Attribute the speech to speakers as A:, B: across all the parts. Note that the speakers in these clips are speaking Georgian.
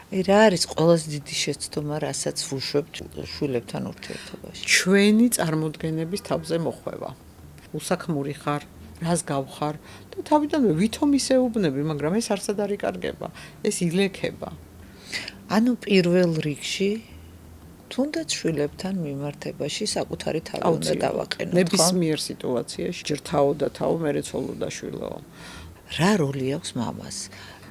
A: რა არის ყველაზე დიდი შეცდომა, რასაც ვუშვებთ შვილებთან ურთიერთობაში?
B: ჩვენი წარმოდგენების თავზე მოხვევა. უსაქმური ხარ, რას გავხარ და თავიდანვე ვითომ ისე უბნები, მაგრამ ეს არსად არ იკარგება, ეს ილექება.
A: ანუ პირველ რიგში თუნდაც შვილებთან მიმართებაში საკუთარი თავი უნდა დავაყენოთ, ხო?
B: ნებისმიერ სიტუაციაში ჯერ თავო და თავო, მერე ცოლო და შვილო.
A: რა როლი აქვს მამას?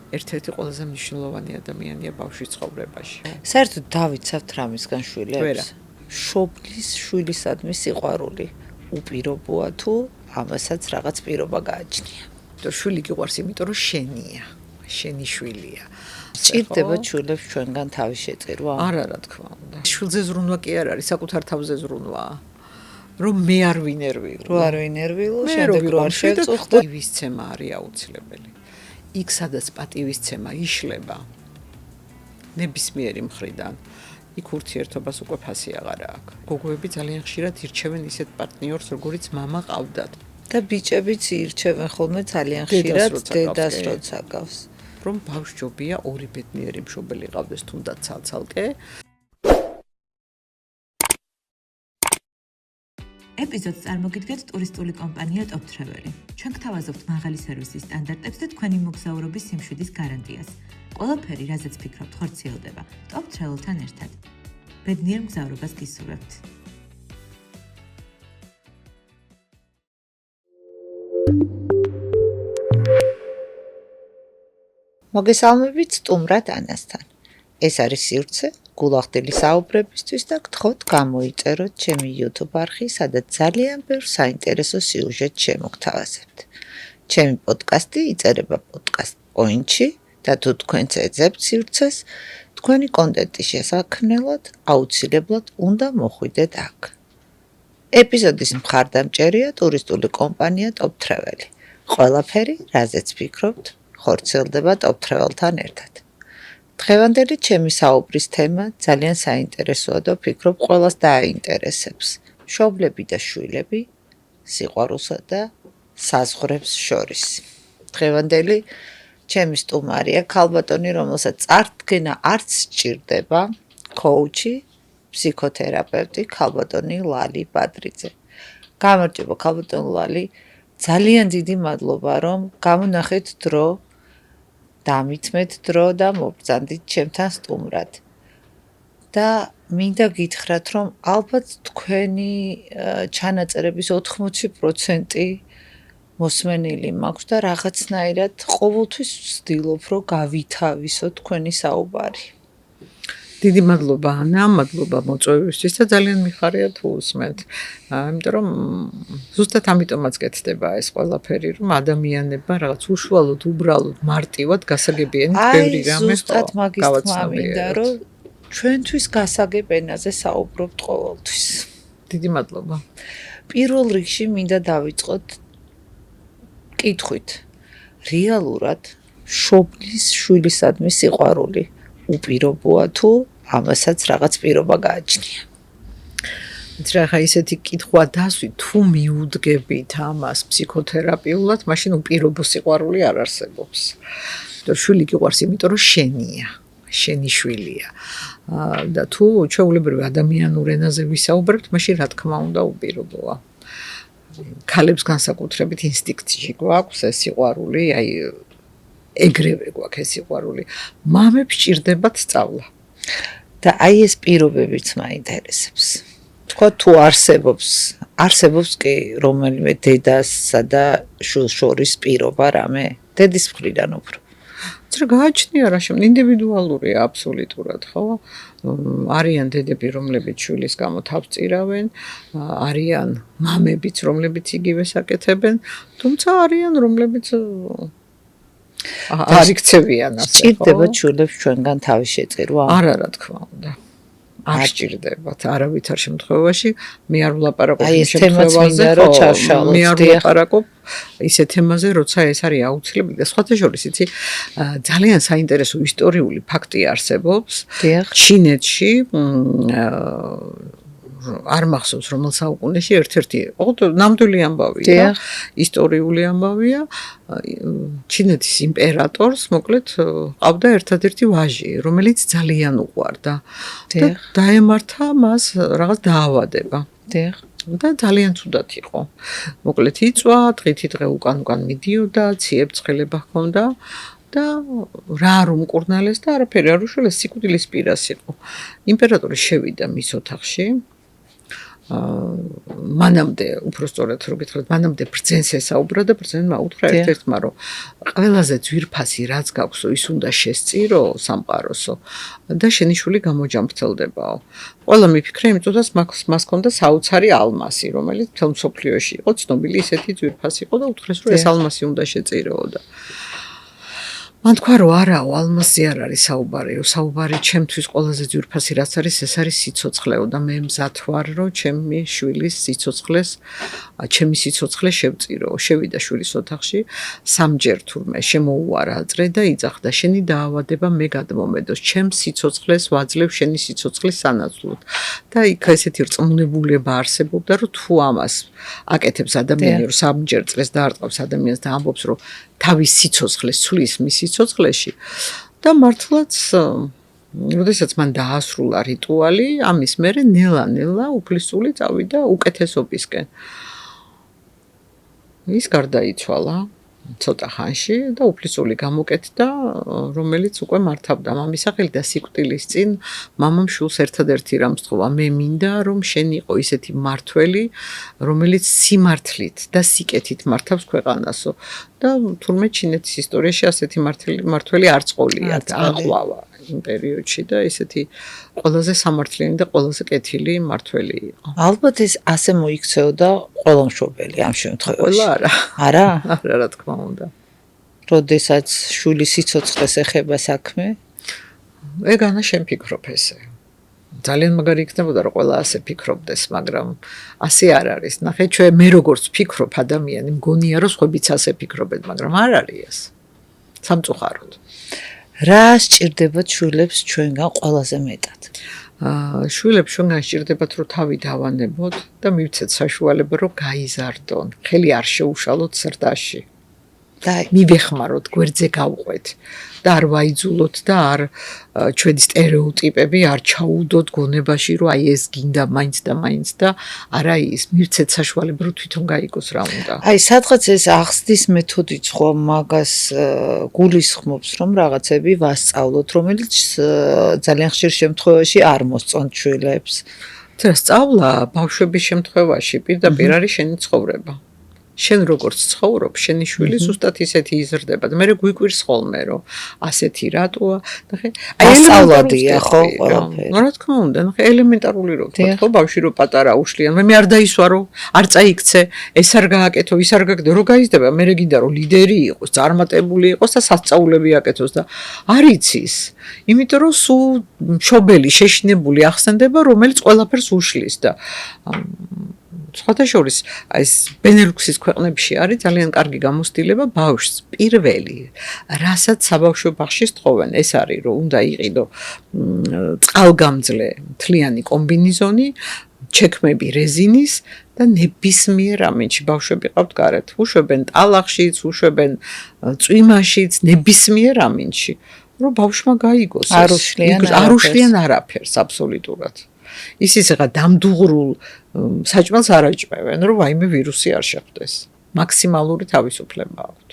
B: ერთ-ერთი ყველაზე მნიშვნელოვანი ადამიანია ბავშვის ცხოვრებაში.
A: საერთოდ დავიცავთ რამისგან
B: ვერა.
A: შვილებს? შობლის შვილისადმი სიყვარული უპირობოა თუ ამასაც რაღაც პირობა გააჩნია?
B: და შვილი გიყვარს, იმიტომ რომ შენია, შენი შვილია.
A: ჭირდება შვილებს ჩვენგან თავის შეწირვა?
B: არა, რა თქმა უნდა. შვილზე ზრუნვა კი არ არის, საკუთარ თავზე ზრუნვაა. რომ მე არ ვინერვიულო.
A: რო არ ვინერვიულო, შემდეგ რო არ შეწუხდა.
B: პატივისცემა არის აუცილებელი. იქ სადაც პატივისცემა იშლება ნებისმიერი მხრიდან, იქ ურთიერთობას უკვე ფასი აღარ აქვს. გოგოები ძალიან ხშირად ირჩევენ ისეთ პარტნიორს, როგორიც მამა ყავდათ.
A: და ბიჭებიც ირჩევენ ხოლმე ძალიან ხშირად დედას როცა გავს.
B: რომ ბავშვობია ორი ბედნიერი მშობელი ყავდეს თუნდაც ცალ-ცალკე.
C: ეპიზოდს წარმოგიდგენთ ტურისტული კომპანია Top Travel. ჩვენ გთავაზობთ მაღალი სერვისის სტანდარტებს და თქვენი მოგზაურობის სიმშვიდის გარანტიას. ყველაფერი, რაზეც ფიქრობთ, ხორციელდება Top Travel-თან ერთად. ბედნიერ მგზავრობას გისურვებთ.
A: მოგესალმებით სტუმრად ანასთან. ეს არის სივრცე გულახდილი საუბრებისთვის და გთხოვთ გამოიწეროთ ჩემი YouTube არხი, სადაც ძალიან ბევრ საინტერესო სიუჟეტს შემოგთავაზებთ. ჩემი პოდკასტი იწერება პოდკასტ პოინტში და თუ თქვენც ეძებთ სივრცეს, თქვენი კონტენტის შესაქმნელად აუცილებლად უნდა მოხვიდეთ აქ. ეპიზოდის მხარდამჭერია ტურისტული კომპანია Top Travel. ყველაფერი, რაზეც ფიქრობთ, ხორციელდება Top Travel-თან ერთად. დღევანდელი ჩემი საუბრის თემა ძალიან საინტერესოა და ვფიქრობ ყველას დააინტერესებს. მშობლები და შვილები, სიყვარულსა და საზღვრებს შორის. დღევანდელი ჩემი სტუმარია ქალბატონი, რომელსაც წარდგენა არც სჭირდება, კოუჩი, ფსიქოთერაპევტი ქალბატონი ლალი ბადრიძე. გამარჯობა ქალბატონი ლალი, ძალიან დიდი მადლობა რომ გამონახეთ დრო. დამითმეთ დრო და მობრძანდით ჩემთან სტუმრად. და მინდა გითხრათ, რომ ალბათ თქვენი ჩანაწერების 80% მოსმენილი მაქვს და რაღაცნაირად ყოველთვის ვცდილობ, რომ გავითავისო თქვენი საუბარი.
B: დიდი მადლობა ანა, მადლობა მოწვევისთვის და ძალიან მიხარია თუ უსმენთ. იმიტომ რომ ზუსტად ამიტომაც გეცდება ეს ყველაფერი, რომ ადამიანებმა რაღაც უშუალოდ, უბრალოდ, მარტივად გასაგებიანი ბევრი რამე
A: ზუსტად მაგის თქმა მინდა, რომ ჩვენთვის გასაგებ ენაზე საუბრობთ ყოველთვის.
B: დიდი მადლობა.
A: პირველ რიგში მინდა დავიწყოთ კითხვით. რეალურად შობლის შვილისადმი სიყვარული უპირობოა თუ ამასაც რაღაც პირობა გააჩნია?
B: რა ისეთი კითხვა დასვი, თუ მიუდგებით ამას ფსიქოთერაპიულად, მაშინ უპირობო სიყვარული არ არსებობს. და შვილი გიყვარს, იმიტომ რომ შენია, შენი შვილია. და თუ ჩვეულებრივ ადამიანურ ენაზე ვისაუბრებთ, მაშინ რა თქმა უნდა უპირობოა. ქალებს განსაკუთრებით ინსტინქტში გვაქვს ეს სიყვარული, აი ეგრევე გვაქვს ეს სიყვარული. მამებს ჭირდებათ სწავლა.
A: და აი ეს პირობებიც მაინტერესებს. თქვა თუ არსებობს კი რომელიმე დედასა და შვილს შორის პირობა რამე? დედის მხრიდან უფრო.
B: რა გააჩნია რა შემ ინდივიდუალურია აბსოლუტურად, ხო? არიან დედები, რომლებიც შვილის გამო თავს წირავენ, არიან მამებიც, რომლებიც იგივეს აკეთებენ, თუმცა არიან რომლებიც არ იქცევიან ასე, ხო?
A: ჭირდება შვილებს ჩვენგან თავის შეწირვა?
B: არა, რა თქმა უნდა. არ სჭირდებათ არავითარ შემთხვევაში. მე არ ვლაპარაკობ იმ შემთხვევაზე, მე არ ვლაპარაკობ ისე თემაზე, როცა ეს არის აუცილებელი და სხვათა შორის, იცი, ძალიან საინტერესო ისტორიული ფაქტი არსებობს. ჩინეთში არ მახსოვს რომელ საუკუნეში ერთ-ერთი ნამდვილი ამბავია, ისტორიული ამბავია, ჩინეთის იმპერატორს მოკლედ ყავდა ერთადერთი ვაჟი, რომელიც ძალიან უყვარდა და დაემართა მას რაღაც დაავადება. და ძალიან ცუდად იყო. მოკლედ იწვა, დღითი დღე უკან მიდიოდა, ციებ-ცხელება ჰქონდა და რა არ უმკურნალეს და არაფერი არ უშველეს, სიკვდილის პირას იყო. იმპერატორი შევიდა მის ოთახში. მანამდე, უფრო სწორად რო გითხრათ, მანამდე ბრძენს ესაუბრა და ბრძენმა უთხრა ერთ-ერთმა, რომ ყველაზე ძვირფასი რაც გაქვსო, ის უნდა შესწირო სამყაროსო და შენი შვილი გამოჯამრთელდებაო. ყველა მიფიქრე, იმიტომ რომ მას ჰქონდა საოცარი ალმასი, რომელიც მთელ მსოფლიოში იყო ცნობილი, ისეთი ძვირფასი იყო და უთხრეს, რომ ეს ალმასი უნდა შეწიროო და მან თქვა, რომ არაო, ალმასზე არ არის საუბარიო, საუბარი ჩემთვის ყველაზე ძვირფასი რაც არის, ეს არის სიცოცხლეო და მე მზად ვარ, რომ ჩემი შვილის სიცოცხლეს, ჩემი სიცოცხლე შევწიროო. შევიდა შვილის ოთახში, სამჯერ თურმე შემოუარა აწრე და იძახდა, შენი დაავადება მე გადმომედოს, ჩემ სიცოცხლეს ვაძლევ შენი სიცოცხლის სანაცვლოდ. და იქ ესეთი რწმუნებულება არსებობდა, რომ თუ ამას აკეთებს ადამიანი, რომ სამჯერ წრეს დაარტყავს ადამიანს და ამბობს, რომ თავის სიცოცხლეს ცვლის მის სიცოცხლეში და მართლაც როდესაც მან დაასრულა რიტუალი, ამის მერე ნელა-ნელა უფლისწული წავიდა უკეთესობისკენ. ის გარდაიცვალა ცოტა ხანში და უფლისწული გამოკეთდა, რომელიც უკვე მართავდა მამის სახელი და სიკვდილის წინ მამამ შვილს ერთადერთი რამს თხოვა, მე მინდა რომ შენ იყო ისეთი მართველი, რომელიც სიმართლით და სიკეთით მართავს ქვეყანასო და თურმე ჩინეთის ისტორიაში ასეთი მართველი არც ყოლია და აყვავა იმ პერიოდში და ისეთი ყველაზე სამართლიანი და ყველაზე კეთილი მართველი იყო.
A: ალბათ ეს ასე მოიქცეოდა ყველა მშობელი ამ შემთხვევაში.
B: ყველა არა.
A: არა?
B: არა, რა თქმა უნდა.
A: როდესაც შვილის სიცოცხლეს ეხება საქმე,
B: ეგანა შენ ფიქრობ ესე. ძალიან მაგარი იქნებოდა რომ ყველა ასე ფიქრობდეს, მაგრამ ასე არ არის. ნახე, ჩვენ მე როგორც ფიქრობ ადამიანი, მგონია რომ სხვებიც ასე ფიქრობენ, მაგრამ არ არის ეს. სამწუხაროდ.
A: რა სჭირდებათ შვილებს ჩვენგან ყველაზე მეტად?
B: შვილებს ჩვენგან სჭირდებათ რომ თავი დავანებოთ და მივცეთ საშუალება რომ გაიზარდონ, ხელი არ შეუშალოთ სრდაში. და მივეხმაროთ, გვერდზე გავყვეთ და არ ვაიძულოთ და არ ჩვენი სტერეოტიპები არ ჩაუდოთ გონებაში, რომ აი ეს გინდა მაინც და მაინც და არა ის მივცეთ საშუალება რომ თვითონ გაიგოს რა უნდა.
A: აი, სადღაც ეს ახსნის მეთოდიც ხო მაგას გულისხმობს, რომ რაღაცები ვასწავლოთ, რომელიც ძალიან ხშირ შემთხვევაში არ მოსწონთ შვილებს.
B: და სწავლა ბავშვების შემთხვევაში პირდაპირ არის შენი ცხოვრება. შენ როგორც ცხოვრობ, შენი შვილი ზუსტად ისეთი იზრდება და მე გვიკვირს ხოლმე, რომ ასეთი რატოა. ნახე, აი
A: ასწავლადია ხო ყველაფერი.
B: რა თქმა უნდა, ნახე, ელემენტარული რო თქვა, ხო, ბავშვი რო პატარა უშლიან, მე არ დაისვარო, არ წაიქცე, ეს არ გააკეთო, ის არ გააკეთო, რო გაიზრდება, მე გინდა რომ ლიდერი იყოს, წარმატებული იყოს და სასწაულები აკეთოს და არ იცის. იმიტომ რომ სულ მშობელი შეშინებული ახსენდება, რომელიც ყველაფერს უშლის და სხვადასხვა ეს ბენელუქსის ქვეყნებში არის ძალიან კარგი გამოცდილება ბავშვს პირველი რასაც საბავშვო ბაღში სწოვენ ეს არის რომ უნდა იყიდო წყალგამძლე მთლიანი კომბინიზონი ჩექმები რეზინის და ნებისმიერ ამინჩი ბავშვები ყავთ გარეთ უშვებენ ტალახშიც უშვებენ წვიმაშიც ნებისმიერ ამინჩი რომ ბავშვმა გაიგოს არ უშლიან არაფერს აბსოლუტურად ისიც რა დამდუღრულ საჭმელს არ აჭმევენ, რომ ვაიმე ვირუსი არ შეხვდეს. მაქსიმალური თავისუფლება აქვთ.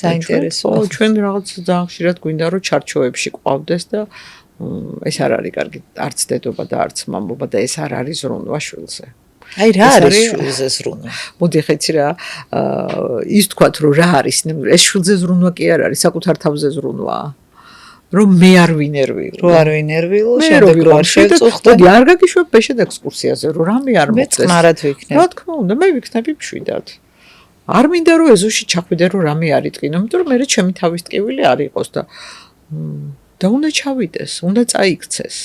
A: საინტერესოა.
B: ჩვენ რაღაც ძალიან ხშირად გვინდა რომ ჩარჩოებში ყვავდეს და ეს არ არის კარგი, არც დედობა და არც მამობა და ეს არ არის ზრუნვა შვილზე.
A: აი რა არის შვილზე ზრუნვა?
B: მოდი ხეცი რა ის თქვათ რომ რა არის ეს შვილზე ზრუნვა კი არ არის, საკუთარ თავზე ზრუნვაა. რომ მე არ ვინერვიულო.
A: რო არ ვინერვიულო, შემდეგ რო არ შევწუხდე.
B: მოდი არ გაგიშვებ ბეშედ ექსკურსიაზე, რომ რამე არ მოხდეს.
A: მე წყნარად ვიქნებ.
B: რა თქმა უნდა, მე ვიქნები მშვიდად. არ მინდა რომ ეზოში ჩახვიდე რომ რამე არ იტკინო, იმიტომ რომ მე ჩემი თავის ტკივილი არ იყოს და უნდა ჩავიდეს, უნდა წაიქცეს.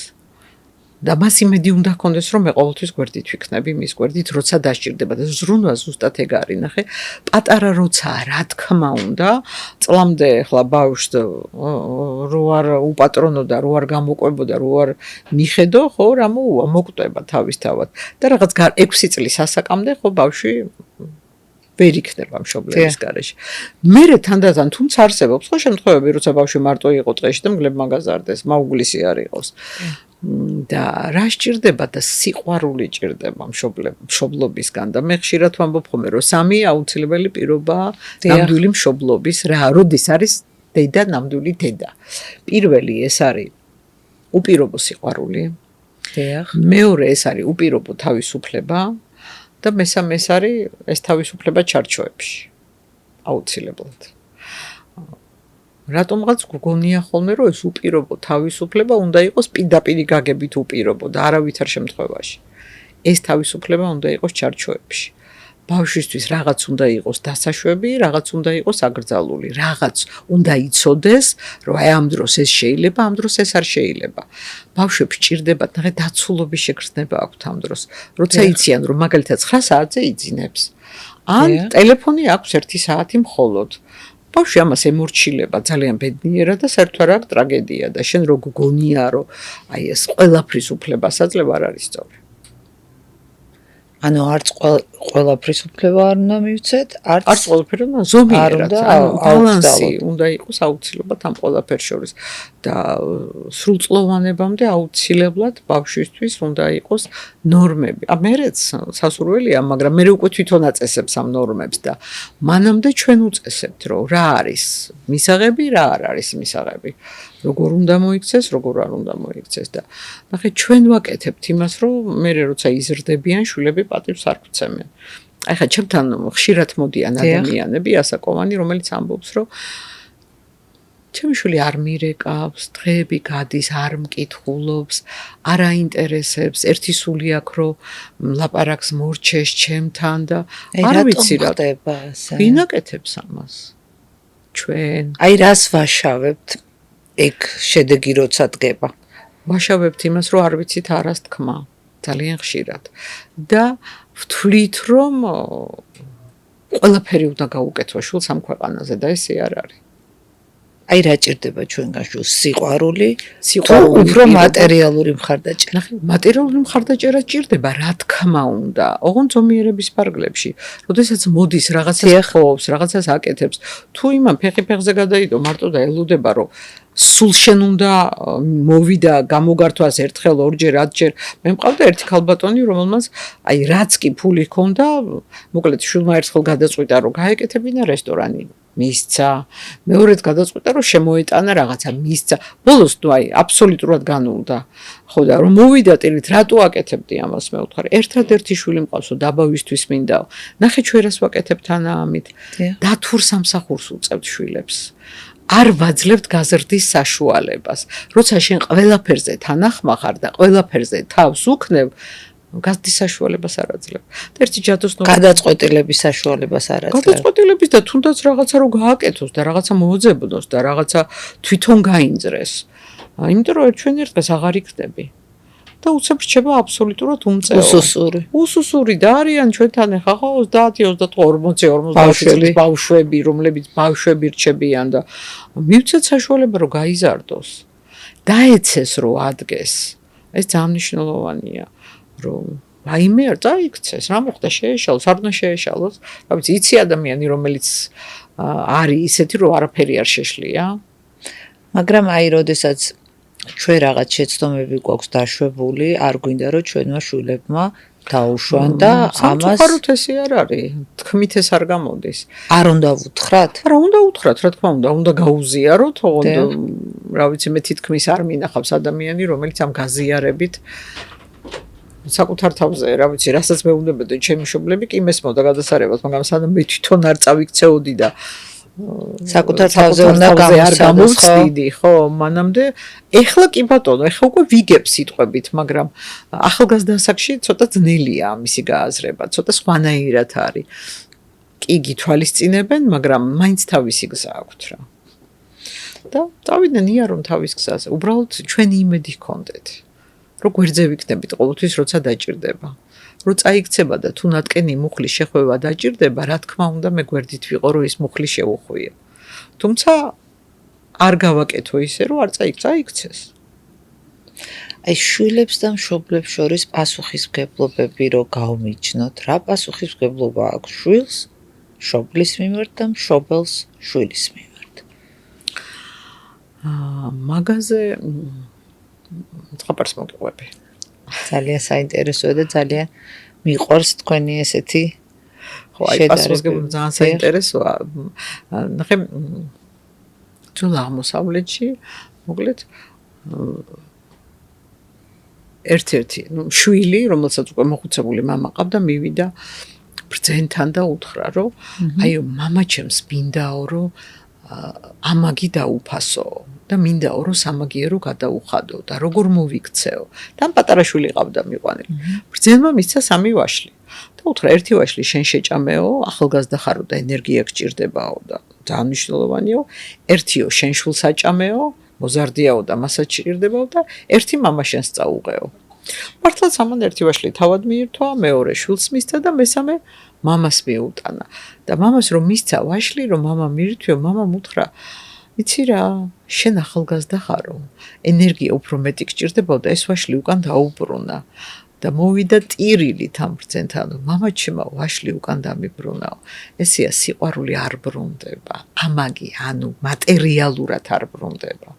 B: და მას იმედი უნდა ჰქონდეს, რომ მე ყოველთვის გვერდით ვიქნები, მის გვერდით, როცა დასჭირდება და ზრუნვა ზუსტად ეგ არის, ნახე, პატარა როცაა, რა თქმა უნდა, წლამდე ახლა ბავშვს რო არ უპატრონო და რო არ გამოყვებოდა, რო არ მიხედო, ხო, რა მოუვა, მოკვდება თავისთავად. და რაღაც 6 წლის ასაკამდე, ხო, ბავშვი ვერ იქნება მშობლების გარეშე. მერე თანდათან თუმცა არსებობს ხო შემთხვევები, როცა ბავშვი მარტო იყო ტყეში და მგლებმა გაზარდეს, მაუგლისი არ იყოს. და რა სჭირდება და სიყვარული ჭირდება მშობლობისგან და მე ხშირად ვამბობ ხოლმე რომ სამი აუცილებელი პირობაა ნამდვილი მშობლობის რა როდის არის დედა ნამდვილი დედა პირველი ეს არის უპირობო სიყვარული მეორე ეს არის უპირობო თავისუფლება და მესამე ეს არის ეს თავისუფლება ჩარჩოებში აუცილებლად რატომღაც გგონია ხოლმე რომ ეს უპირობო თავისუფლება უნდა იყოს პირდაპირი გაგებით უპირობო და არავითარ შემთხვევაში ეს თავისუფლება უნდა იყოს ჩარჩოებში ბავშვისთვის რაღაც უნდა იყოს დასაშვები რაღაც უნდა იყოს აკრძალული რაღაც უნდა იცოდეს რომ აი ამ დროს ეს შეიძლება ამ დროს ეს არ შეიძლება ბავშვებს ჭირდებათ ნახე დაცულობის შეგრძნება აქვთ ამ დროს როცა იციან რომ მაგალითად 9 საათზე იძინებს ან ტელეფონი აქვს 1 საათი მხოლოდ ბავშვი ამას ემორჩილება ძალიან ბედნიერად და საერთოდ არ ტრაგედია და შენ რო გგონია რომ აი ეს ყველაფრის უფლებასაძლევა არ არის სწორი
A: ანუ არც ყველაფრის უფლება არ უნდა მივცეთ,
B: არც ყველაფერი უნდა ზომიერად, ანუ ბალანსი უნდა იყოს აუცილებლად ამ ყველაფერს შორის და სრულწლოვანებამდე აუცილებლად ბავშვისთვის უნდა იყოს ნორმები. მერეც სასურველია, მაგრამ მე უკვე თვითონ აწესებს ამ ნორმებს და მანამდე ჩვენ უწესებთ, რომ რა არის მისაღები, რა არ არის მისაღები. როგორ უნდა მოიქცეს, როგორ არ უნდა მოიქცეს და ნახე ჩვენ ვაკეთებთ იმას, რომ მე როცა იზრდებიან შვილები პატივს არ გვცემენ. აი ხა ჩემთან ხშირად მოდიან ადამიანები ასაკოვანი, რომელიც ამბობს, რომ ჩემი შვილი არ მირეკავს, დღეები გადის, არ მკითხულობს, არ აინტერესებს, ერთი სული აქვს, რომ ლაპარაკს მორჩეს ჩემთან და არ ვიცი რა ხდება ასე. ვინ აკეთებს ამას? ჩვენ.
A: აი რას ვაშავებთ? ეგ შედეგი როცა დგება.
B: ვაშავებთ იმას, რომ არ ვიცით არას თქმა, ძალიან ხშირად. და ვთვლით, რომ ყველაფერი უნდა გაუკეთო შულს ამ ქვეყანაზე და ესე არ არის.
A: აი რა ჭირდება ჩვენგან შულს? სიყვარული, უფრო მატერიალური მხარდაჭერა.
B: ნახე, მატერიალური მხარდაჭერა ჭირდება, რა თქმა უნდა. ოღონდ ზომიერების პარგლებში, როდესაც მოდის რაღაცას ხოვს, რაღაცას აკეთებს, თუ იმან ფეხზე გადაიდო, მარტო და ელოდება, რომ სულ შენ უნდა მოვიდა გამოგართვას ერთხელ ორჯერ ათჯერ მე მყავდა ერთი ქალბატონი რომელმაც აი რაც კი ფული ჰქონდა მოკლედ შვილმა ერთხელ გადაწყვიტა რომ გაეკეთებინა რესტორანი მისცა მეორედ გადაწყვიტა რომ შემოეტანა რაღაცა მისცა ბოლოს თუ აი აბსოლუტურად განულდა ხო და რომ მოვიდა ტირით რატო აკეთებდი ამას მე ვთხარი ერთადერთი შვილი მყავსო დაბავისთვის მინდაო ნახე ჩვენ რას ვაკეთებთ ანა ამით დათურ სამსახურს უწევთ შვილებს არ ვაძლევთ გაზრდის საშუალებას. როცა შენ ყველაფერზე თანახმახარ და ყველაფერზე თავს უქნევ, გაზრდის საშუალებას არ აძლევ. და ერთი ჯადოსნური
A: გადაწყვეტილების საშუალებას არ აძლევ.
B: გადაწყვეტილების და თუნდაც რაღაცა რო გააკეთოს და რაღაცა მოოძებნოს და რაღაცა თვითონ გაინძრეს. იმიტომ რომ ჩვენ ერთ დღეს აღარ იქნები. და უცებ რჩება აბსოლუტურად უმწეო. უსუსური და არიან ჩვენთან ახლა ხო 30-40 ბავშვები, რომლებიც ბავშვები რჩებიან და მივცეთ საშუალება რომ გაიზარდოს. დაეცეს რომ ადგეს. ეს ძალიან მნიშვნელოვანია, რომ რაიმე არ წაიქცეს, რა მოხდა შეეშალოს, არ უნდა შეეშალოს. რა ვიცი, იცი ადამიანი რომელიც არის ისეთი რომ არაფერი არ შეშლია.
A: მაგრამ აი როდესაც ჩვენ რაღაც შეცდომები გვაქვს დაშვებული, არ გვინდა რომ ჩვენმა შვილებმა დაუშვან და ამას
B: სამწუხაროდ ესე არ არის. თქმით ეს არ გამოდის.
A: არ უნდა ვუთხრათ?
B: არა, უნდა უთხრათ, რა თქმა უნდა გაუზიაროთ, ოღონდ რა ვიცი, მე თითქმის არ მინახავს ადამიანი, რომელიც ამ გაზიარებით საკუთარ თავზე, რა ვიცი, რასაც მეუბნებოდი ჩემი მშობლები კი მესმოდა გადასარევად, მაგრამ სანამ მე თვითონ არ წავიქცეოდი და
A: საკუთარ თავზე უნდა
B: გამოვწიდი, ხო, მანამდე ეხლა კი ბატონო, ეხლა უკვე ვიგებ სიტყვებით, მაგრამ ახალგაზრდა ასაკში ცოტა ძნელია ამისი გააზრება, ცოტა სხვანაირად არის. კი გითვალისწინებენ, მაგრამ მაინც თავისი გზა აქვთ რა. და წავიდნენ იარონ თავის გზაზე. უბრალოდ ჩვენი იმედი ჰქონდეთ. რომ გვერდზე ვიქნებით ყოველთვის როცა დაჭირდება. რომ წაიქცება და თუ ნატკენი მუხლი შეხვევა დაჭირდება, რა თქმა უნდა მე გვერდით ვიყო რომ ის მუხლი შევუხვიო. თუმცა არ გავაკეთო ისე რომ არ წაიქცეს.
A: აი შვილებს და მშობლებს შორის პასუხისმგებლობები რო გავმიჯნოთ, რა პასუხისმგებლობა აქვს შვილს, მშობლის მიმართ და მშობელს შვილის მიმართ?
B: მაგაზე წყაპარს მოგიყვები.
A: ძალიან საინტერესოა და ძალიან მიყვარს თქვენი ესეთი
B: ხო, აი პასუხისმგებლობა ძალიან საინტერესოა. ნახე ძველ აღმოსავლეთში მოკლედ ერთ-ერთი შვილი, რომელსაც უკვე მოხუცებული მამა ყავდა, მივიდა ბრძენთან და უთხრა, რომ აიო, მამა ჩემს მინდაო, რომ ამაგი დაუფასო და მინდაო, რომ სამაგიერო გადაუხადო და როგორ მოვიქცეო. და პატარა შვილი ყავდა მიყვანილი. ბრძენმა მისცა 3 ვაშლი. და უთხრა, ერთი ვაშლი შენ შეჭამეო, ახალგაზრდა ხარო და ენერგია გჭირდებაო და ძალიან მნიშვნელოვანიო. ერთიო შენ შვილს აჭამეო, მოზარდიაო და მასაც ჭირდებაო და ერთი მამა შენს წაუღეო. მართლაც ამან ერთი ვაშლი თავად მიირთვა, მეორე შვილს მისცა და მესამე მამას მიუტანა. და მამას რომ მისცა ვაშლი, რომ მამა მიირთვიო, მამამ უთხრა, იცი რა, შენ ახალგაზრდა ხარო, ენერგია უფრო მეტი გჭირდებაო და ეს ვაშლი უკან დაუბრუნა. და მოვიდა ტირილით ამ ბრძენთან, მამა ჩემო, ვაშლი უკან დამიბრუნაო. ესეა სიყვარული არ ბრუნდება. ამაგი, ანუ მატერიალურად არ ბრუნდება.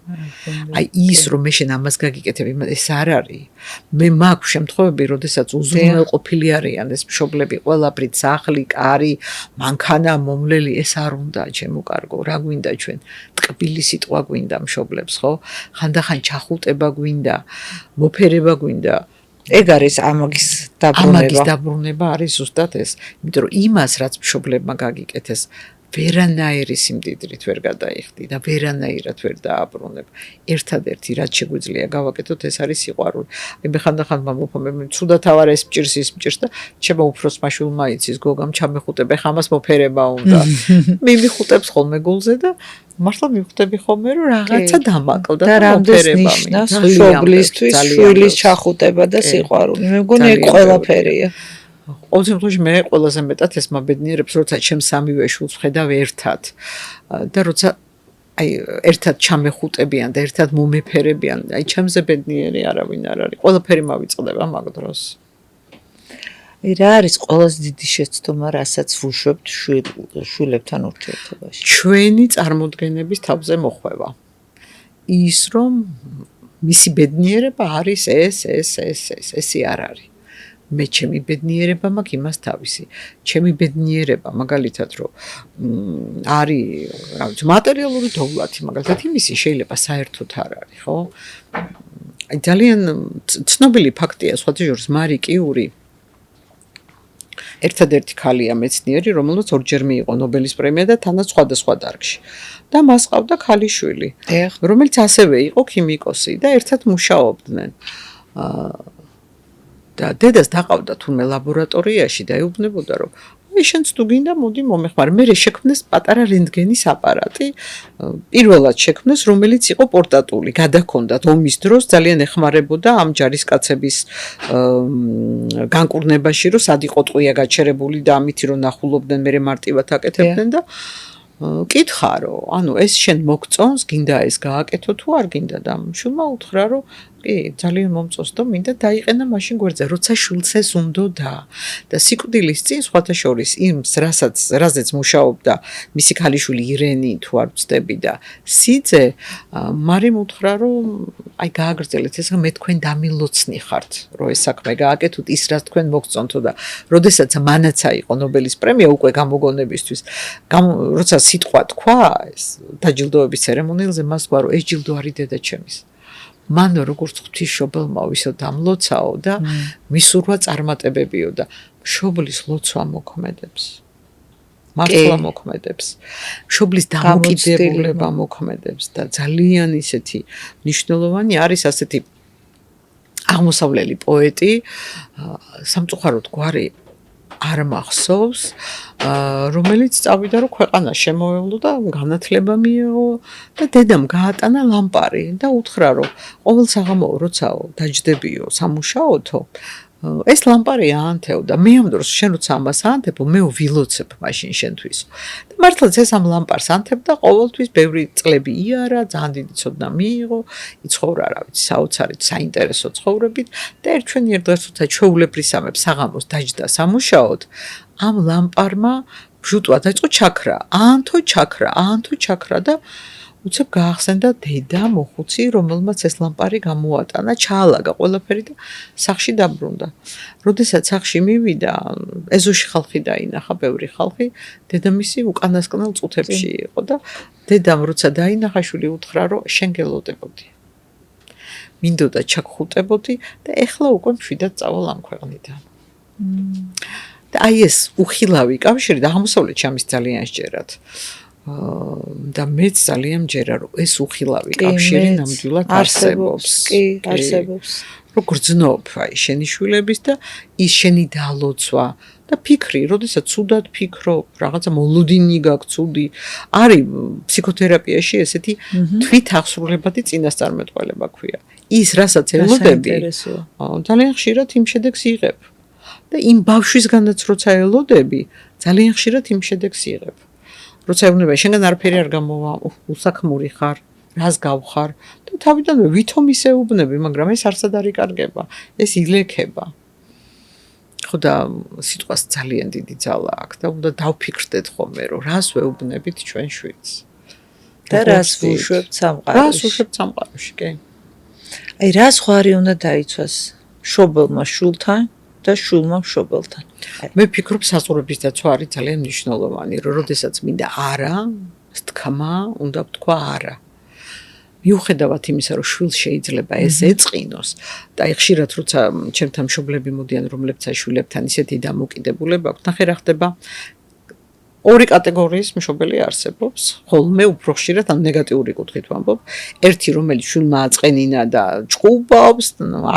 B: აი ის რომ მე შენ ამას გაგიკეთებ, ეს არ არის. მე მაქვს შემთხვევები, როდესაც უზრუნველყოფილი არიან ეს მშობლები, ყველაფრით სახლი, კარი, მანქანა, მომლელი, ეს არ უნდა ჩემო კარგო, რა გვინდა ჩვენ? ტკბილი სიტყვა გვინდა მშობლებს, ხო? ხანდახან ჩახუტება გვინდა, მოფერება გვინდა.
A: ეგ არის ამაგის დაბრუნება.
B: ამაგის დაბრუნება არის ზუსტად ეს. იმიტომ რომ იმას რაც მშობლებმა გაგიკეთეს, ვერანაირი სიმდიდრით ვერ გადაიხდი და ვერანაირად ვერ დააბრუნებ. ერთადერთი რაც შეგვიძლია გავაკეთოთ, ეს არის სიყვარული. აი მე ხანდახან მომფორმები, ცუდად ავარ ეს მჭირს ის მჭირს და ჩემო უფროსმა შვილმა იცის, გოგამ ჩამეხუტებ, ხა ამას მოფერება უნდა. მე მიხუტებს ხოლმე გულზე და მართლა მივხვდები ხოლმე რომ რაღაცა დამაკლდა
A: და რამდენს ნიშნავს მშობლისთვის შვილის ჩახუტება და სიყვარული. მე მგონი ეგ ყველაფერია.
B: ყოველ შემთხვევაში მე ყველაზე მეტად ეს მაბედნიერებს, როცა ჩემს სამივე შვილს ვხედავ ერთად და როცა აი ერთად ჩამეხუტებიან და ერთად მომეფერებიან, აი ჩემზე ბედნიერი არავინ არ არის. ყველაფერი მავიწყდება მაგ დროს.
A: რა არის ყველაზე დიდი შეცდომა, რასაც ვუშვებთ შვილებთან ურთიერთობაში?
B: ჩვენი წარმოდგენების თავზე მოხვევა. ის რომ მისი ბედნიერება არის ესე არ არის. მე ჩემი ბედნიერება მაქვს იმას თავისი. ჩემი ბედნიერება მაგალითად რომ არის რა ვიცი მატერიალური დოვლათი, მაგალითად იმისი შეიძლება საერთოდ არ არის, ხო? აი ძალიან ცნობილი ფაქტია სხვათა შორის მარი კიური ერთადერთი ქალია მეცნიერი, რომელსაც ორჯერ მიიღო ნობელის პრემია და თანაც სხვადასხვა დარგში. და მას ყავდა ქალიშვილი, რომელიც ასევე იყო ქიმიკოსი და ერთად მუშაობდნენ. და დედას დაყავდა თურმე ლაბორატორიაში და ეუბნებოდა რომ აი შენც თუ გინდა მოდი მომეხმარე. მე შექმნეს პატარა რენტგენის აპარატი, პირველად შექმნეს, რომელიც იყო პორტატული, გადაქონდათ ომის დროს ძალიან ეხმარებოდა ამ ჯარისკაცების განკურნებაში, რომ სად იყო ტყვია გაჩერებული და ამითი რომ ნახულობდნენ, მე მარტივად აკეთებდნენ და კითხა რომ ანუ ეს შენ მოგწონს, გინდა ეს გააკეთო თუ არ გინდა და შვილმა უთხრა რომ კი ძალიან მომწონს და მინდა დაიყენა მაშინ გვერდზე, როცა შვილს ეს უნდოდა და სიკვდილის წინ სხვათა შორის იმ რაზეც მუშაობდა მისი ქალიშვილი ირენი თუ არ ვცდები და სიძე მარიმ უთხრა რომ აი გააგრძელეთ ეს, მე თქვენ დამილოცნი ხართ რომ ეს საქმე გააკეთოთ, ის რაც თქვენ მოგწონთო და როდესაც მანაცა იყო ნობელის პრემია უკვე გამოგონებისთვის, როცა სიტყვა თქვა ეს დაჯილდოების ცერემონიალზე, მას ვარო ეს ჯილდო არის დედა ჩემის. მან როგორც ღვთისმშობელმა ისო დამლოცაო და მისურვა წარმატებებიო და მშობლის ლოცვა მოქმედებს. მართლა მოქმედებს. მშობლის დამოკიდებულება მოქმედებს და ძალიან ისეთი მნიშვნელოვანი არის ასეთი აღმოსავლელი პოეტი, სამწუხაროდ გვარი არ მახსოვს, რომელიც წავიდა რომ ქვეყანა შემოევლო და განათლება მიიღო და დედამ გაატანა ლამპარი და უთხრა რომ ყოველ საღამოო როცაო დაჯდებიო სამუშაოთო ეს ლამპარი აანთევდა მე ამ დროს შენ როცა ამას აანთებო მე ვილოცებ მაშინ შენთვის და მართლაც ეს ამ ლამპარს ანთებდა ყოველთვის ბევრი წლები იარა ძალიან დიდი ცოდნა მიიღო იცხოვრა რა ვიცი საოცარით საინტერესო ცხოვრებით და ერთვენიერ დღეს როცა ჩვეულებრისამებრ საღამოს დაჯდა სამუშაოდ ამ ლამპარმა ბჟუტვა დაიწყო ჩაქრა და უცებ გაახსენდა დედა მოხუცი რომელმაც ეს ლამპარი გამოატანა ჩაალაგა ყველაფერი და სახლში დაბრუნდა როდესაც სახლში მივიდა ეზოში ხალხი დაინახა ბევრი ხალხი დედამისი უკანასკნელ წუთებში იყო და დედამ როცა დაინახა შვილი უთხრა რომ შენ გელოდებოდი მინდოდა ჩაგხუტებოდი და ეხლა უკვე მშვიდად წავალ ამ ქვეყნიდან და აი ეს უხილავი კავშირი და აღმოსავლეთში ამის ძალიან სჯერათ და მეც ძალიან მჯერა რომ ეს უხილავი კავშირი ნამდვილად არსებობს რომ გრძნობ აი შენი შვილების და ის შენი დალოცვა და ფიქრი, როდესაც ცუდად ფიქრობ, რაღაცა მოლოდინი გაქვს ცუდი, არის ფსიქოთერაპიაში ესეთი თვითახსრულებადი წინასწარმეტყველება ქვია. ის რასაც ელოდები, ძალიან ხშირად იმ შედეგს იღებ. და იმ ბავშვისგანაც როცა ელოდები, ძალიან ხშირად იმ შედეგს იღებ. როცა ეუბნება, შენგან არაფერი არ გამოვა, უსაქმური ხარ, რას გავხარ და თავიდანვე ვითომ ისე უბნები, მაგრამ ეს არსად არ იკარგება, ეს ილექება. ხო და სიტყვას ძალიან დიდი ძალა აქვს და უნდა დავფიქრდეთ ხოლმე, რომ რას ვეუბნებით ჩვენ შვილს.
A: და რას ვუშვებთ
B: სამყაროში, კი.
A: აი რა ზღვარი უნდა დაიცვას მშობელმა შულთან და შულმა მშობელთან.
B: მე ვფიქრობ საზღვრების დაცვა არის ძალიან მნიშვნელოვანი, რომ როდესაც მინდა არა, თქმა უნდა ვთქვა არა. მიუხედავად იმისა, რომ შვილს შეიძლება ეს ეწყინოს და აი ხშირად როცა ჩემთან მშობლები მოდიან, რომლებსაც შვილებთან ისეთი დამოკიდებულება აქვს, ნახე რა ხდება. ორი კატეგორიის მშობელი არსებობს, ხოლმე უფრო ხშირად ამ ნეგატიური კუთხით ვამბობ. ერთი რომელიც შვილმა აწყენინა და ჭყუბობს,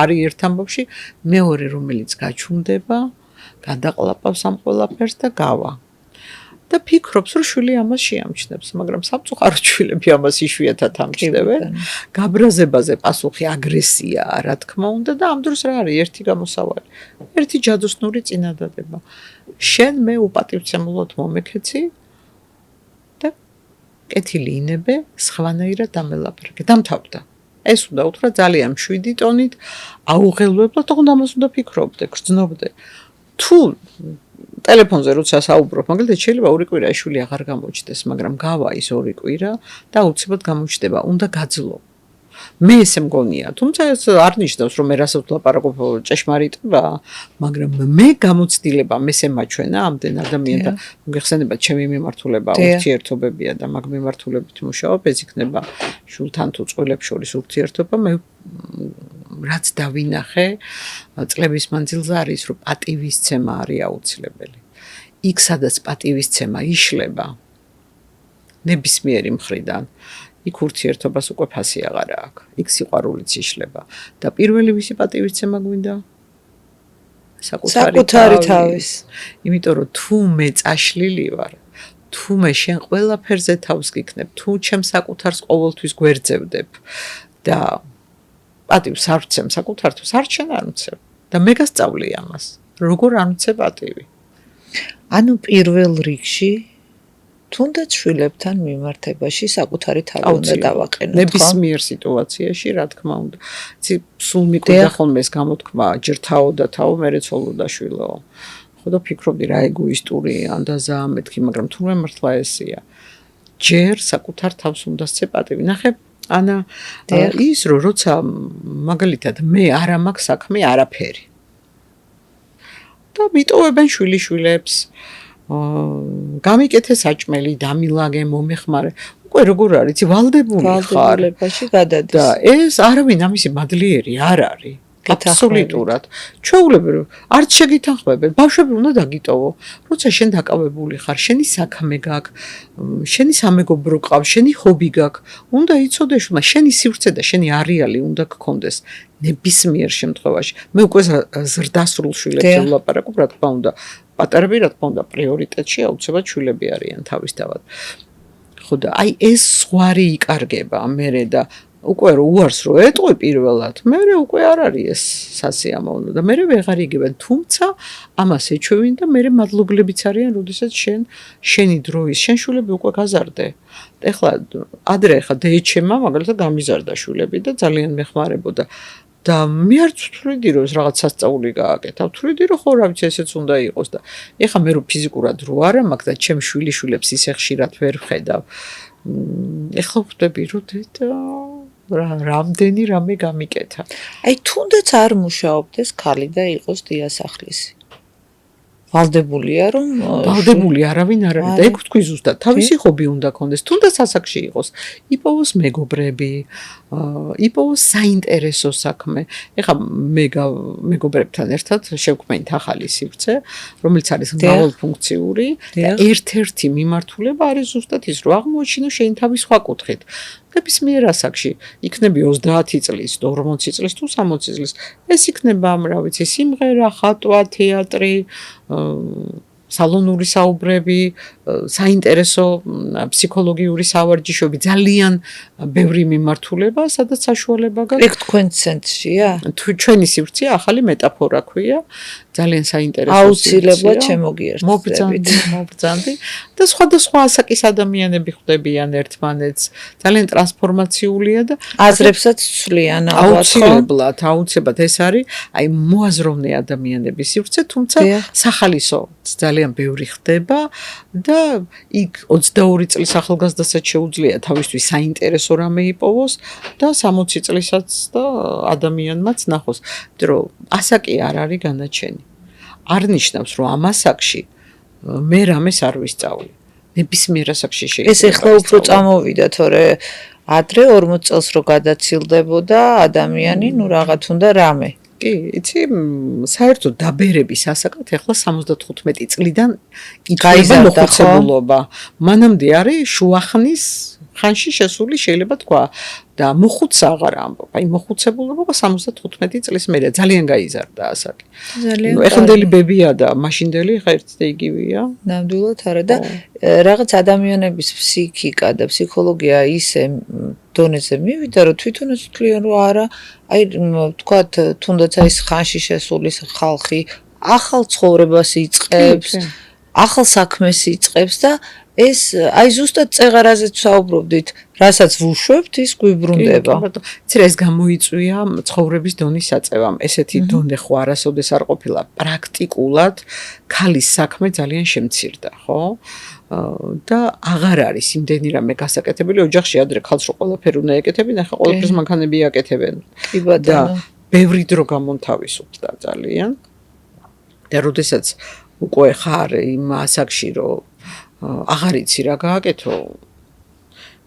B: არის ერთ ამბავში, მეორე რომელიც გაჩუნდება, გადაყლაპავს ამ ყველაფერს და გავა. და ფიქრობს, რომ შვილი ამას შეამჩნევს, მაგრამ სამწუხაროდ შვილები ამას იშვიათად ამჩნევენ. გაბრაზებაზე პასუხი აგრესიაა, რა თქმა უნდა, და ამ დროს რა არის ერთი გამოსავალი. ერთი ჯადოსნური წინადადება. შენ მე უპატივცემულოდ მომექეცი და კეთილი ინებე სხვანაირად დამელაპარაკე. დამთავრდა. ეს უნდა უთხრა ძალიან მშვიდი ტონით, აუღელვებლად, თქო ამას უნდა ფიქრობდე, გრძნობდე. თუ ტელეფონზე როცა საუბრობ, მაგალითად შეიძლება ორი კვირა შვილი აღარ გამოჩნდეს, მაგრამ გავა ის ორი კვირა და აუცილებლად გამოჩნდება, უნდა გაძლო. მე ესე მგონია, თუმცა ეს არ ნიშნავს, რომ მე რასაც ვლაპარაკობ ჭეშმარიტება, მაგრამ მე გამოცდილება მესე მაჩვენა ამდენ ადამიანთა მოგეხსენებათ, ჩემი მიმართულება ურთიერთობებია და მაგ მიმართულებით მუშაობ, ეს იქნება შულთან თუ წყვილებს შორის ურთიერთობა, მე რაც დავინახე წლების მანძილზე არის, რომ პატივისცემა არის აუცილებელი. იქ სადაც პატივისცემა იშლება ნებისმიერი მხრიდან, იქ ურთიერთობას უკვე ფასი აღარ აქვს. იქ სიყვარულიც იშლება და პირველი ვისი პატივისცემა გვინდა? საკუთარი
A: თავის.
B: იმიტომ რომ თუ მე წაშლილი ვარ, თუ მე შენ ყველაფერზე თავს გიქნებ, თუ ჩემ საკუთარს ყოველთვის გვერძევდებ და პატივს არ ვცემ საკუთართვის, არ შენ არ ვცემ და მე გასწავლი ამას. როგორ არ ვცე პატივი?
A: ანუ პირველ რიგში თუნდაც შვილებთან მიმართებაში საკუთარი თავი უნდა დავაყენოთ.
B: ნებისმიერ სიტუაციაში, რა თქმა უნდა. იცი, სულ მიკვირდა ხოლმე ეს გამოთქმა, ჯერ თაო და თაო, მერე ცოლო და შვილო. ხო და ფიქრობდი რა ეგოისტური ანდაზაა მეთქი, მაგრამ თურმე მართლა ესეა. ჯერ საკუთარ თავს უნდა სცე პატივი. ნახე ანა ის როცა მაგალითად მე არ მაქვს საქმე არაფერი და მიტოვებენ შვილიშვილებს გამიკეთე საჭმელი დამილაგე მომეხმარე უკვე როგორ არის ვალდებული ხარ
A: ვალდებულებაში გადადის
B: და ეს არავინ ამისი მადლიერი არ არის აბსოლუტურად. ჩვეულებრივ არც შეგითანხმებენ, ბავშვები უნდა დაგიტოვო. როცა შენ დაკავებული ხარ, შენი საქმე გაქვს, შენი სამეგობრო ყავს, შენი ჰობი გაქვს, უნდა იცოდე, რომ შენი სივრცე და შენი არეალი უნდა გქონდეს ნებისმიერ შემთხვევაში. მე უკვე ზრდასრულ შვილებზე ვლაპარაკობ, რა თქმა უნდა, პატარები რა თქმა უნდა პრიორიტეტში აუცილებლად შვილები არიან თავისთავად. ხო და აი ეს ზღვარი იკარგება მერე და უკვე რო უარს რო ეტყვი პირველად, მერე უკვე არ არის ეს სასიამოვნო და მერე ვეღარ იგებენ, თუმცა ამას ეჩვევინ და მერე მადლობლებიც არიან, როდესაც შენი დროის, შენ შვილები უკვე გაზარდე. ეხლა ადრე დეეჩემა მაგალითად გამიზარდა შვილები და ძალიან მეხმარებოდა. და მე არ ვთვლიდი რომ რაღაც სასწაული გააკეთა. ვთვლიდი რომ ხო რა ვიცი ესეც უნდა იყოს და ეხლა მე რო ფიზიკურად რო არა მაქვს და ჩემ შვილიშვილებს ისე ხშირად ვერ ვხედავ. ეხლა ვხვდები რომ რამდენი რამე გამიკეთა.
A: აი თუნდაც არ მუშაობდეს ქალი და იყოს დიასახლისი. ვალდებულია რომ
B: ვალდებული არავინ არ არის და ეგ ვთქვი ზუსტად თავისი ჰობი უნდა ქონდეს თუნდაც ასაკში იყოს იპოვოს მეგობრები იპოვოს საინტერესო საქმე ეხლა მეგობრებთან ერთად შევქმნით ახალი სივრცე რომელიც არის მრავალფუნქციური და ერთ-ერთი მიმართულება არის ზუსტად ის რომ აღმოაჩინო შენ თავის სხვა კუთხით ნებისმიერ ასაკში იქნები 30 წლის 40 წლის თუ 60 წლის ეს იქნება რა ვიცი სიმღერა ხატვა თეატრი სალონური საუბრები საინტერესო ფსიქოლოგიური სავარჯიშოები ძალიან ბევრი მიმართულება სადაც საშუალება გაქვს
A: ეგ თქვენ ცენტრშია
B: თუ ჩვენი სივრცეა ახალი მეტაფორა ქვია ძალიან საინტერესო
A: აუცილებლად შემოგიერთდებით
B: მობრძანდი და სხვადასხვა ასაკის ადამიანები ხვდებიან ერთმანეთს ძალიან ტრანსფორმაციულია და
A: აზრებსაც ცვლიან
B: აუცილებლად ეს არის აი მოაზროვნე ადამიანების სივრცე თუმცა სახალისო ძალიან ბევრი ხდება და იქ 22 წლის ახალგაზრდასაც შეუძლია თავისთვის საინტერესო რამე იპოვოს და 60 წლისაც და ადამიანმაც ნახოს რომ ასაკი არ არის განაჩენი არ ნიშნავს რომ ამ ასაკში მე რამეს არ ვისწავლი ნებისმიერ ასაკში შეიძლება
A: ეს ეხლა უფრო წამოვიდა თორე ადრე 40 წელს რო გადაცილდებოდა ადამიანი ნუ რაღაც უნდა რამე
B: კი, იცი, საერთოდ დაბერების ასაკად ეხლა 75 წლიდან იკრება მოხუცებულობა. მანამდე არის შუახნის ხანში შესული შეიძლება თქვა და მოხუცს აღარ ამბობ. აი მოხუცებულობა 75 წლის მერე ძალიან გაიზარდა ასაკი.
A: ძალიან.
B: ეხანდელი ბებია და მაშინდელი ხა ერთ და იგივეა.
A: ნამდვილად არა და რაღაც ადამიანების ფსიქიკა და ფსიქოლოგია ისე დონეზე მივიდა რომ თვითონაც თვლიან რომ არა აი თქვათ თუნდაც აი ხანში შესული ხალხი ახალ ცხოვრებას იწყებს ახალ საქმეს იწყებს და ეს აი ზუსტად წეღარაზე საუბრობდით რასაც ვუშვებთ ის გვიბრუნდება
B: იცი ეს გამოიწვია ცხოვრების დონის აწევამ ესეთი დონე ხო არასოდეს არ ყოფილა პრაქტიკულად ქალის საქმე ძალიან შემცირდა ხო და აღარ არის იმდენი რამე გასაკეთებელი ოჯახში ადრე ხალხს რო ყველაფერი უნდა ეკეთებინ ახლა ყველაფერს მანქანები აკეთებენ
A: კი ბატონო
B: და ბევრი დრო გამონთავისუფლდა ძალიან და როდესაც უკვე ხარ იმ ასაკში რომ აღარ იცი რა გააკეთო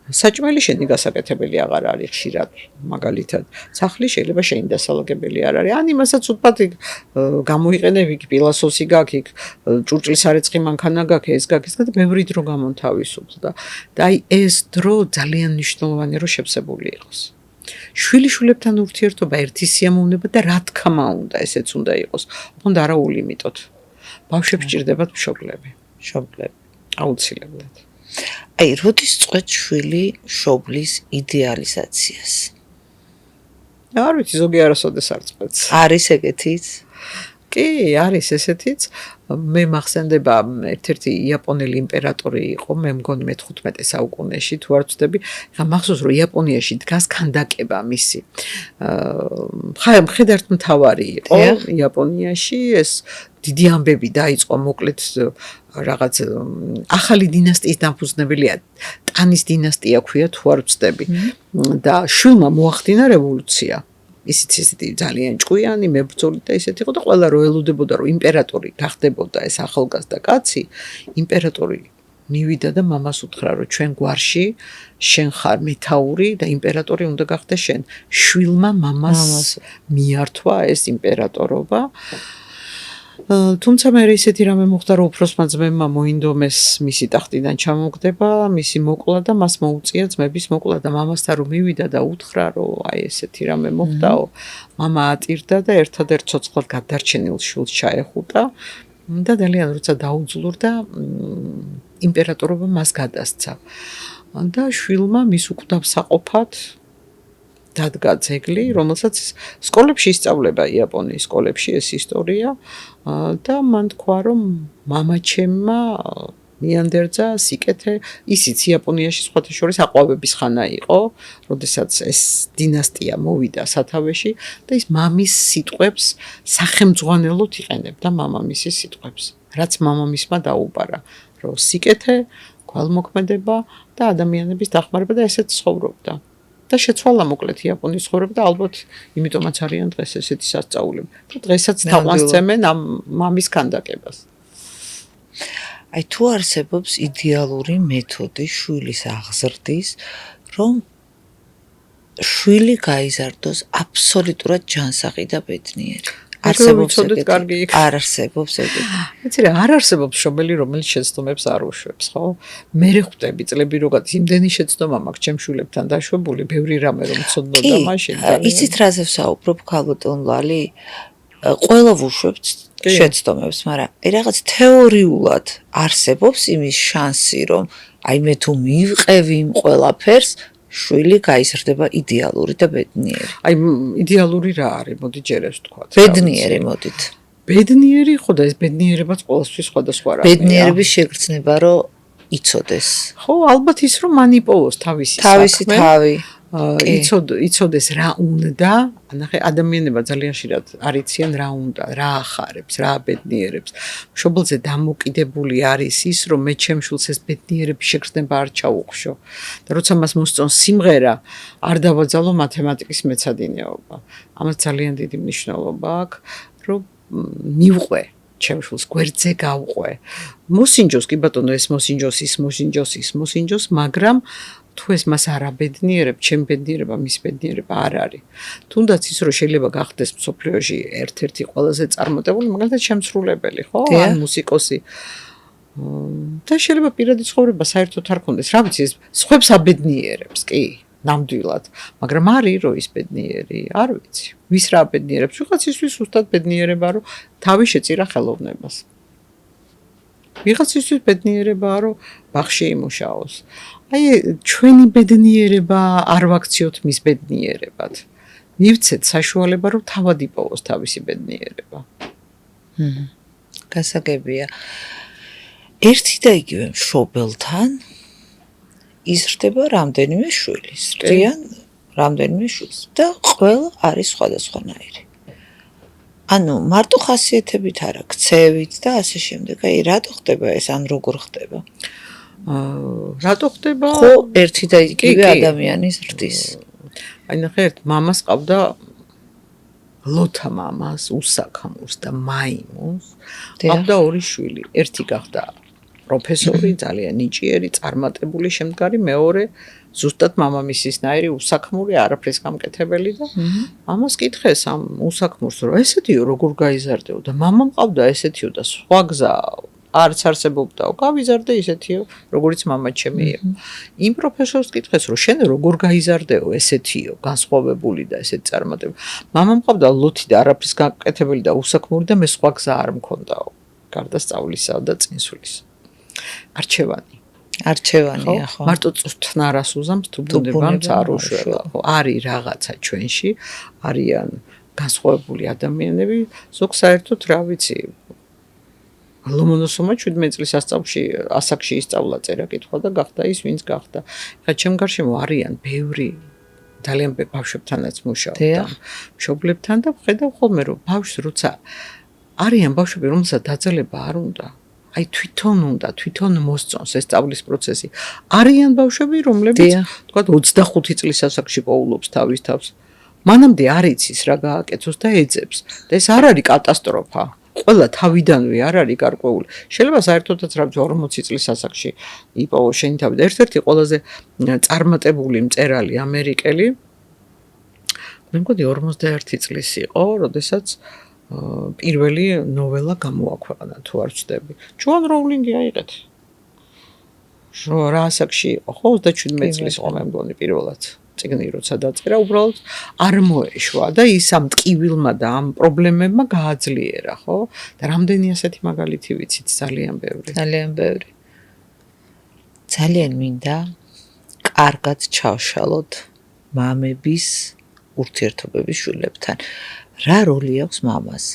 B: საჭმელი შენი გასაკეთებელი აღარ არის ხშირად მაგალითად სახლი შეიძლება შენი დასალაგებელი არ არის ან იმასაც უბრალოდ გამოიყენებ იქ პილასოსი გაქვს იქ ჭურჭლის არეცხი მანქანა გაქვს ეს გაქვს და ბევრი დრო გამონთავისუფლდა და აი ეს დრო ძალიან მნიშვნელოვანი რომ შევსებული იყოს შვილიშვილებთან ურთიერთობა ერთი სიამოვნება და რა თქმა უნდა ესეც უნდა იყოს ოღონდ არა ულიმიტოდ ბავშვებს ჭირდებათ მშობლები აუცილებლად
A: აი როდის წყვეთ შვილი მშობლის იდეალიზაციას
B: არ ვიცი ზოგი არასოდეს არ წყვეტს
A: არის ეგეთიც
B: კი არის ესეთიც მე მახსენდება ერთ-ერთი იაპონელი იმპერატორი იყო მე მგონი მე-15 საუკუნეში თუ არ ვცდები ხა მახსოვს რომ იაპონიაში დგას ქანდაკება მისი ხა მხედართ მთავარი იყო იაპონიაში ეს დიდი ამბები დაიწყო მოკლედ რაღაც ახალი დინასტიის დამფუძნებელია ტანის დინასტია ქვია თუ არ ვცდები და შვილმა მოახდინა რევოლუცია ისიც ისეთი ძალიან ჭკვიანი მებრძოლი და ისეთი იყო და ყველა რო ელოდებოდა რომ იმპერატორი გახდებოდა ეს ახალგაზრდა კაცი იმპერატორი მივიდა და მამას უთხრა, რომ ჩვენ გვარში შენ ხარ მეთაური და იმპერატორი უნდა გახდე შენ. შვილმა მამას მიართვა ეს იმპერატორობა. თუმცა მე ისეთი რამე მოხდა, რომ უფროსმა ძმებმა მოინდომეს მისი ტახტიდან ჩამოგდება, მისი მოკლა და მას მოუწია ძმების მოკლა და მამასთან რომ მივიდა და უთხრა, რომ აი ესეთი რამე მოხდაო, მამა ატირდა და ერთადერთ ცოცხლად გადარჩენილ შვილს ჩაეხუტა და ძალიან როცა დაუძლურდა, იმპერატორობა მას გადასცა. და შვილმა მის უკვდავსაყოფად დადგა ძეგლი, რომელსაც სკოლებში ისწავლება იაპონიის სკოლებში ეს ისტორია და მან თქვა, რომ მამაჩემმა მიანდერძა სიკეთე, ისიც იაპონიაში სხვათა შორის აყვავების ხანა იყო, როდესაც ეს დინასტია მოვიდა სათავეში და ის მამის სიტყვებს სახელმძღვანელოდ იყენებდა მამამისის სიტყვებს, რაც მამამისმა დაუბარა, რომ სიკეთე, გვალმოქმედება და ადამიანების დახმარება და ესეც ცხოვრობდა. და შეცვალა მოკლედ იაპონიის ცხოვრება და ალბათ იმიტომაც არიან დღეს ესეთი სასწაულები. და დღესაც თავმასცემენ ამ მამის ქანდაკებას.
A: აი თუ არსებობს იდეალური მეთოდი შვილის აღზრდის, რომ შვილი გაიზარდოს აბსოლუტურად ჯანსაღი და ბედნიერი.
B: არსებობს ეგეთი?
A: არ არსებობს ეგეთი.
B: იცი რა, არ არსებობს შობელი, რომელიც შეცდომებს არ უშვებს, ხო? მე ხვდები წლები როგაც იმდენი შეცდომა მაქვს ჩემ შვილებთან დაშვებული, ბევრი რამე რომ ცოდნოდა მაშინ.
A: იცით რაზე ვსაუბრობ, ქალბატონ ლალი? ყველა ვუშვებთ შეცდომებს, მაგრამ აი რაღაც თეორიულად არსებობს იმის შანსი, რომ აი მე თუ მივყევი იმ ყველაფერს, შვილი გაიზრდება იდეალური და ბედნიერი.
B: აი იდეალური რა არის? მოდი ჯერ ეს ვთქვათ.
A: ბედნიერი მოდით.
B: ბედნიერი ხო და ეს ბედნიერებაც ყოველთვის სხვადასხვა რამეა.
A: ბედნიერების შეგრძნება რომ იცოდეს.
B: ხო, ალბათ ის რომ მან იპოვოს თავისი
A: თავი.
B: იცოდეს რა უნდა, ნახე ადამიანება ძალიან ხშირად არიციან რა უნდა, რა ახარებს, რა ბედნიერებს. მშობელზე დამოკიდებული არის ის, რომ მე ჩემ შვილს ეს ბედნიერების შეგრძნება არ ჩაუხშო. და როცა მას მოსწონს სიმღერა, არ დავაძალო მათემატიკის მეცადინეობა. ამას ძალიან დიდი მნიშვნელობა აქვს, რომ მივყვე ჩემ შვილს გვერდზე გავყვე. მოსინჯოს, კი ბატონო, ეს მოსინჯოს, მაგრამ თუ ეს მას არ აბედნიერებ, ჩემ ბედნიერება, მის ბედნიერება არ არის. თუნდაც ის რომ შეიძლება გახდეს მსოფლიოში ერთ-ერთი ყველაზე წარმატებული, მაგალითად შემსრულებელი, ხო? ან მუსიკოსი. და შეიძლება პირადი ცხოვრება საერთოდ არ ქონდეს. რა ვიცი, ეს სხვებს აბედნიერებს, კი, ნამდვილად, მაგრამ არის რომ ის ბედნიერი, არ ვიცი. ვის რა აბედნიერებს? ვიღაცისთვის უბრალოდ ბედნიერება, რომ თავი შეწირა ხელოვნებას. ვიღაცისთვის ბედნიერებაა, რომ ბაღში იმუშაოს. აი, ჩვენი ბედნიერება არ ვაქციოთ მის ბედნიერებად. მივცეთ საშუალება, რომ თავად იპოვოს თავისი ბედნიერება.
A: გასაგებია. ერთი და იგივე მშობელთან იზრდება რამდენიმე შვილი. ზრდიან რამდენიმე შვილს და ყველა არის სხვადასხვანაირი. ანუ მარტო ხასიათებით არა, ქცევით და ასე შემდეგ. აი, რატო ხდება ეს, ან როგორ ხდება?
B: რატო ხდება?
A: ხო, ერთი და იგივე ადამიანის ზრდის.
B: აი, ნახეთ, მამას ყავდა ლოთა მამას, უსაქამოს და მაიმუნს. ყავდა ორი შვილი. ერთი გახდა პროფესორი, ძალიან ნიჭიერი, წარმატებული შემდგარი, მეორე ზუსტად მამამისისნაირი უსაქმური, არაფრის გამკეთებელი და ამას კითხეს ამ უსაქმურს, რომ ესეთიო როგორ გაიზარდეო და მამამ ყავდა ესეთიო და სხვა გზა არც არსებობდაო, გავიზარდე ისეთიო, როგორიც მამაჩემი იყო. იმ პროფესორს კითხეს, რომ შენ როგორ გაიზარდეო ესეთიო, განსხვავებული და ესეთი წარმატებული. მამამ ყავდა ლოთი და არაფრის გამკეთებელი და უსაქმური და მე სხვა გზა არ მქონდაო, გარდა სწავლისა და წინსვლისა. არჩევანია, ხო? მარტო წვრთნარას უზამს, თუ ბუნებამც არ უშვება, ხო? არის რაღაცა ჩვენში, არიან განსხვავებული ადამიანები, ზოგ საერთოდ რა ვიცი, ლომონოსოვმა 17 წლის ასაკში ისწავლა წერა-კითხვა და გახდა ის, ვინც გახდა. ხა ჩემ გარშემო არიან ბევრი ძალიან ბავშვებთანაც მუშაობდა, მშობლებთან და ხედავ ხოლმე, რომ ბავშვს როცა არიან ბავშვები, რომელსაც დაძალება არ უნდა, აი თვითონ მოსწონს ეს სწავლის პროცესი. არიან ბავშვები, რომლებიც თქვა 25 წლის ასაკში პოულობს თავის თავს. მანამდე არ იცის რა გააკეთოს და ეძებს. და ეს არ არის კატასტროფა. ყველა თავიდანვე არ არის გარკვეული. შეიძლება საერთოდაც რა 40 წლის ასაკში იპოვო შენი თავი და ერთ-ერთი ყველაზე წარმატებული მწერალი ამერიკელი მე მგონი 51 წლის იყო, როდესაც პირველი ნოველა გამოაქვეყნა, თუ არ ვცდები. ჯოან როულინგი აიღეთ. რა ასაკში იყო, ხო 37 წლის იყო მე მგონი პირველად. წიგნი როცა დაწერა, უბრალოდ არ მოეშვა და ის ამ ტკივილმა და ამ პრობლემებმა გააძლიერა, ხო? და რამდენი ასეთი მაგალითი ვიცით, ძალიან ბევრი.
A: ძალიან ბევრი. ძალიან მინდა კარგად ჩავშალოთ მამების ურთიერთობების შვილებთან. რა როლი აქვს მამას?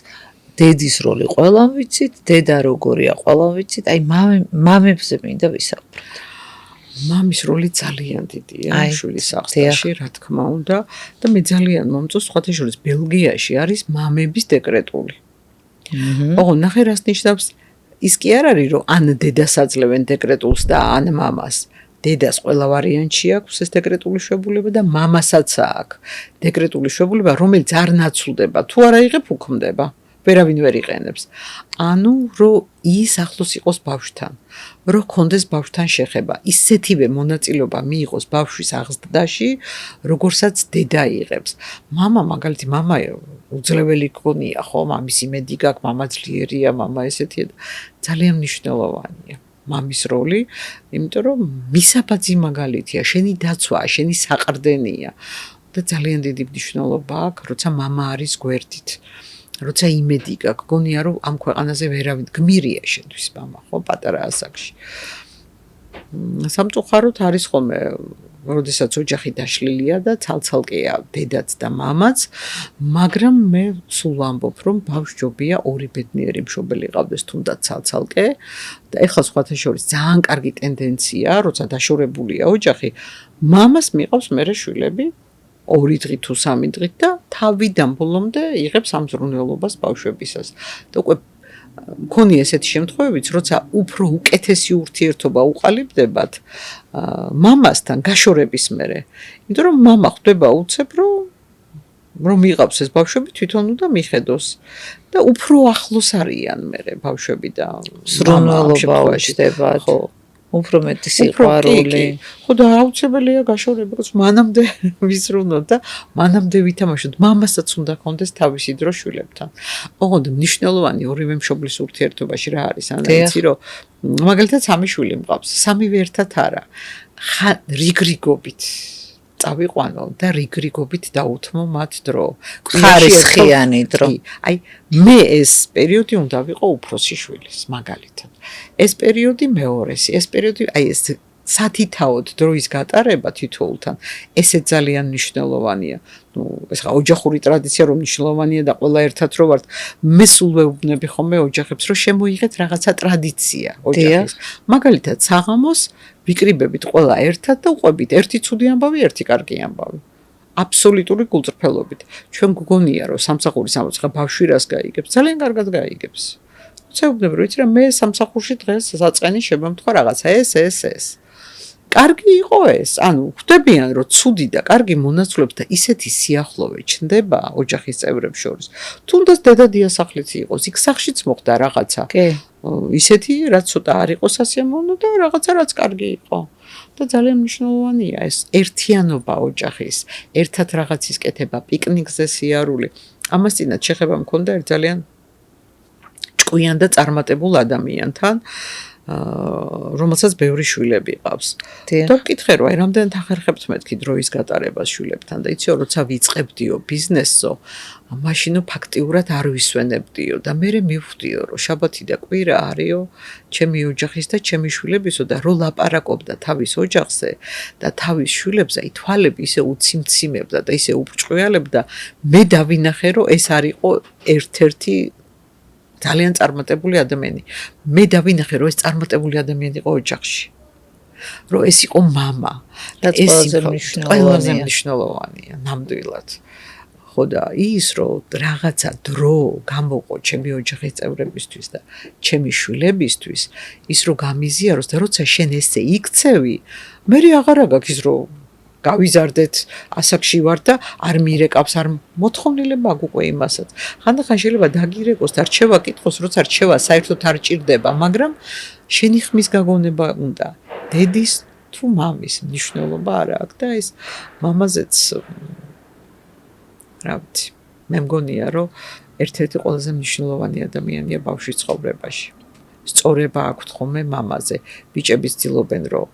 A: დედის როლი ყველამ ვიცით, დედა როგორია ყველამ ვიცით, აი მამებზე მინდა ვისაუბროთ.
B: მამის როლი ძალიან დიდია შვილის აღზრდაში, რა თქმა უნდა, და მე ძალიან მომწონს, სხვათა შორის ბელგიაში არის მამების დეკრეტული. ოღონდ ნახე რას ნიშნავს, ის კი არ არის, რომ ან დედას აძლევენ დეკრეტულს და ან მამას. დედას ყველა ვარიანტში აქვს ეს დეკრეტული შვებულება და მამასაც აქვს დეკრეტული შვებულება, რომელიც არ ნაცვლდება, თუ არ აიღებ უქმდება. ვერავინ ვერ იყენებს. ანუ რომ ის ახლოს იყოს ბავშვთან, რომ კონდეს ბავშვთან შეხება, ისეთივე მონაწილეობა მიიღოს ბავშვის აღზრდაში, როგორსაც დედა იღებს. მამა მაგალითი მამა უძლეველი გონია, ხო, მამის იმედი გაქვს, მამა ძლიერია, მამა ესეთია, ძალიან მნიშვნელოვანია. მამის როლი, იმიტომ რომ მისაბაძი მაგალითია, შენი დაცვა, შენი საყრდენია და ძალიან დიდი მნიშვნელობა აქვს, როცა მამა არის გვერდით. როცა იმედი გაქვს, გონია რომ ამ ქვეყანაზე ვერავინ გმირია შენთვის მამა, ხო, პატარა ასაკში. სამწუხაროდ არის ხოლმე, როდესაც ოჯახი დაშლილია და ცალ-ცალკეა დედაც და მამაც, მაგრამ მე სულ ვამბობ, რომ ბავშვობია ორი ბედნიერი მშობელი ყავდეს თუნდაც ცალ-ცალკე და ეხლა სხვათა შორის ძალიან კარგი ტენდენცია, როცა დაშორებულია ოჯახი, მამას მიყავს მერე შვილები 2 დღით თუ 3 დღით და თავიდან ბოლომდე იღებს ამ ზრუნველობას ბავშვებისას. და უკვე მქონია ესეთი შემთხვევებიც, როცა უფრო უკეთესი ურთიერთობა უყალიბდებათ მამასთან გაშორების მერე. იმიტომ რომ მამა ხვდება უცებ, რომ იღავს ეს ბავშვები თვითონ უნდა მიხედოს და უფრო ახლოს არიან მერე ბავშვები და
A: ზრუნველობა უჩნდებათ.
B: ხო.
A: უფრო მეტი სიყვარული.
B: ხო და აუცილებელია გაშორება, რომ მანამდე ვიზრუნოთ და მანამდე ვითამაშოთ. მამასაც უნდა კონდეს თავისი დრო შვილებთან. ოღონდ მნიშვნელოვანი ორივე მშობლის ურთიერთობაში რა არის? იცი რომ მაგალითად 3 შვილი მყავს, 3-ვე ერთად არა. რიგრიგობით წავიყვანო და რიგრიგობით დაუთმო მათ დრო.
A: ხარისხიანი დრო.
B: აი მე ეს პერიოდი უნდა ვიყო უფროსი შვილის, მაგალითად. ეს პერიოდი მეორესი, ეს პერიოდი აი ეს სათითაოდ დროის გატარება თითოეულთან, ესე ძალიან მნიშვნელოვანია. ეს ხა ოჯახური ტრადიცია რომ მნიშვნელოვანია და ყველა ერთად რო ვართ, მე სულ ვეუბნები ხოლმე ოჯახებს, რომ შემოიღეთ რაღაცა ტრადიცია ოჯახის. მაგალითად, საღამოს ვიკრიბებით ყველა ერთად და უყვებით ერთი ცუდი ამბავი, ერთი კარგი ამბავი. აბსოლუტური გულწრფელობით. ჩვენ გგონია რომ სამსახურის ამბავს ხა ბავშვი რას გაიგებს, ძალიან კარგად გაიგებს. ვცეუბნები რომ იცი რა მე სამსახურში დღეს საწყენი შემომთხვა რაღაცა ეს. კარგი იყო ეს, ანუ ხვდებიან რომ ცუდი და კარგი მონაცვლეობს და ისეთი სიახლოვე ჩნდება ოჯახის წევრებს შორის. თუნდაც დედა დიასახლიც იყოს, იქ სახლშიც მოხდა რაღაცა.
A: კი.
B: ისეთი რაც ცოტა არ იყო სასიამოვნო და რაღაცა რაც კარგი იყო. და ძალიან მნიშვნელოვანია ეს ერთიანობა ოჯახის, ერთად რაღაცის კეთება, პიკნიკზე სიარული. ამას წინათ შეხება მქონდა ერთ ძალიან ჭკვიან და წარმატებულ ადამიანთან, რომელსაც ბევრი შვილები ყავს. და ვკითხე რომ აი რამდენად ახერხებთ მეთქი დროის გატარებას შვილებთან და იციო როცა ვიწყებდიო ბიზნესო, მაშინო ფაქტიურად არ ვისვენებდიო და მე მივხვდიო რომ შაბათი და კვირა არისო ჩემი ოჯახის და ჩემი შვილებისო და რო ლაპარაკობდა თავის ოჯახზე და თავის შვილებზე, აი თვალები ისე უციმციმებდა და ისე უბრჭყვიალებდა, მე დავინახე რომ ეს არისო ერთ-ერთი ძალიან წარმატებული ადამიანი. მე დავინახე რომ ეს წარმატებული ადამიანი იყო ოჯახში. რომ ეს იყო მამა
A: და
B: ყველაზე მნიშვნელოვანია ნამდვილად. ხო და ის რომ რაღაცა დრო გამოყო ჩემი ოჯახის წევრებისთვის და ჩემი შვილებისთვის, ის რომ გამიზიაროს და როცა შენ ესე იქცევი, მე აღარა გაქვს ის რომ გავიზარდეთ, ასაკში ვარ და არ მირეკავს, არ მოთხოვნილება აქვს უკვე იმასაც. ხანდახან შეიძლება დაგირეკოს და რჩევა კითხოს, როცა რჩევა საერთოდ არ ჭირდება, მაგრამ შენი ხმის გაგონება უნდა. დედის თუ მამის მნიშვნელობა არ აქვს და ეს მამაზეც რა ვიცი, მე მგონია რომ ერთ-ერთი ყველაზე მნიშვნელოვანი ადამიანია ბავშვის ცხოვრებაში. სწორება აქვთ ხოლმე მამაზე. ბიჭები ცდილობენ რომ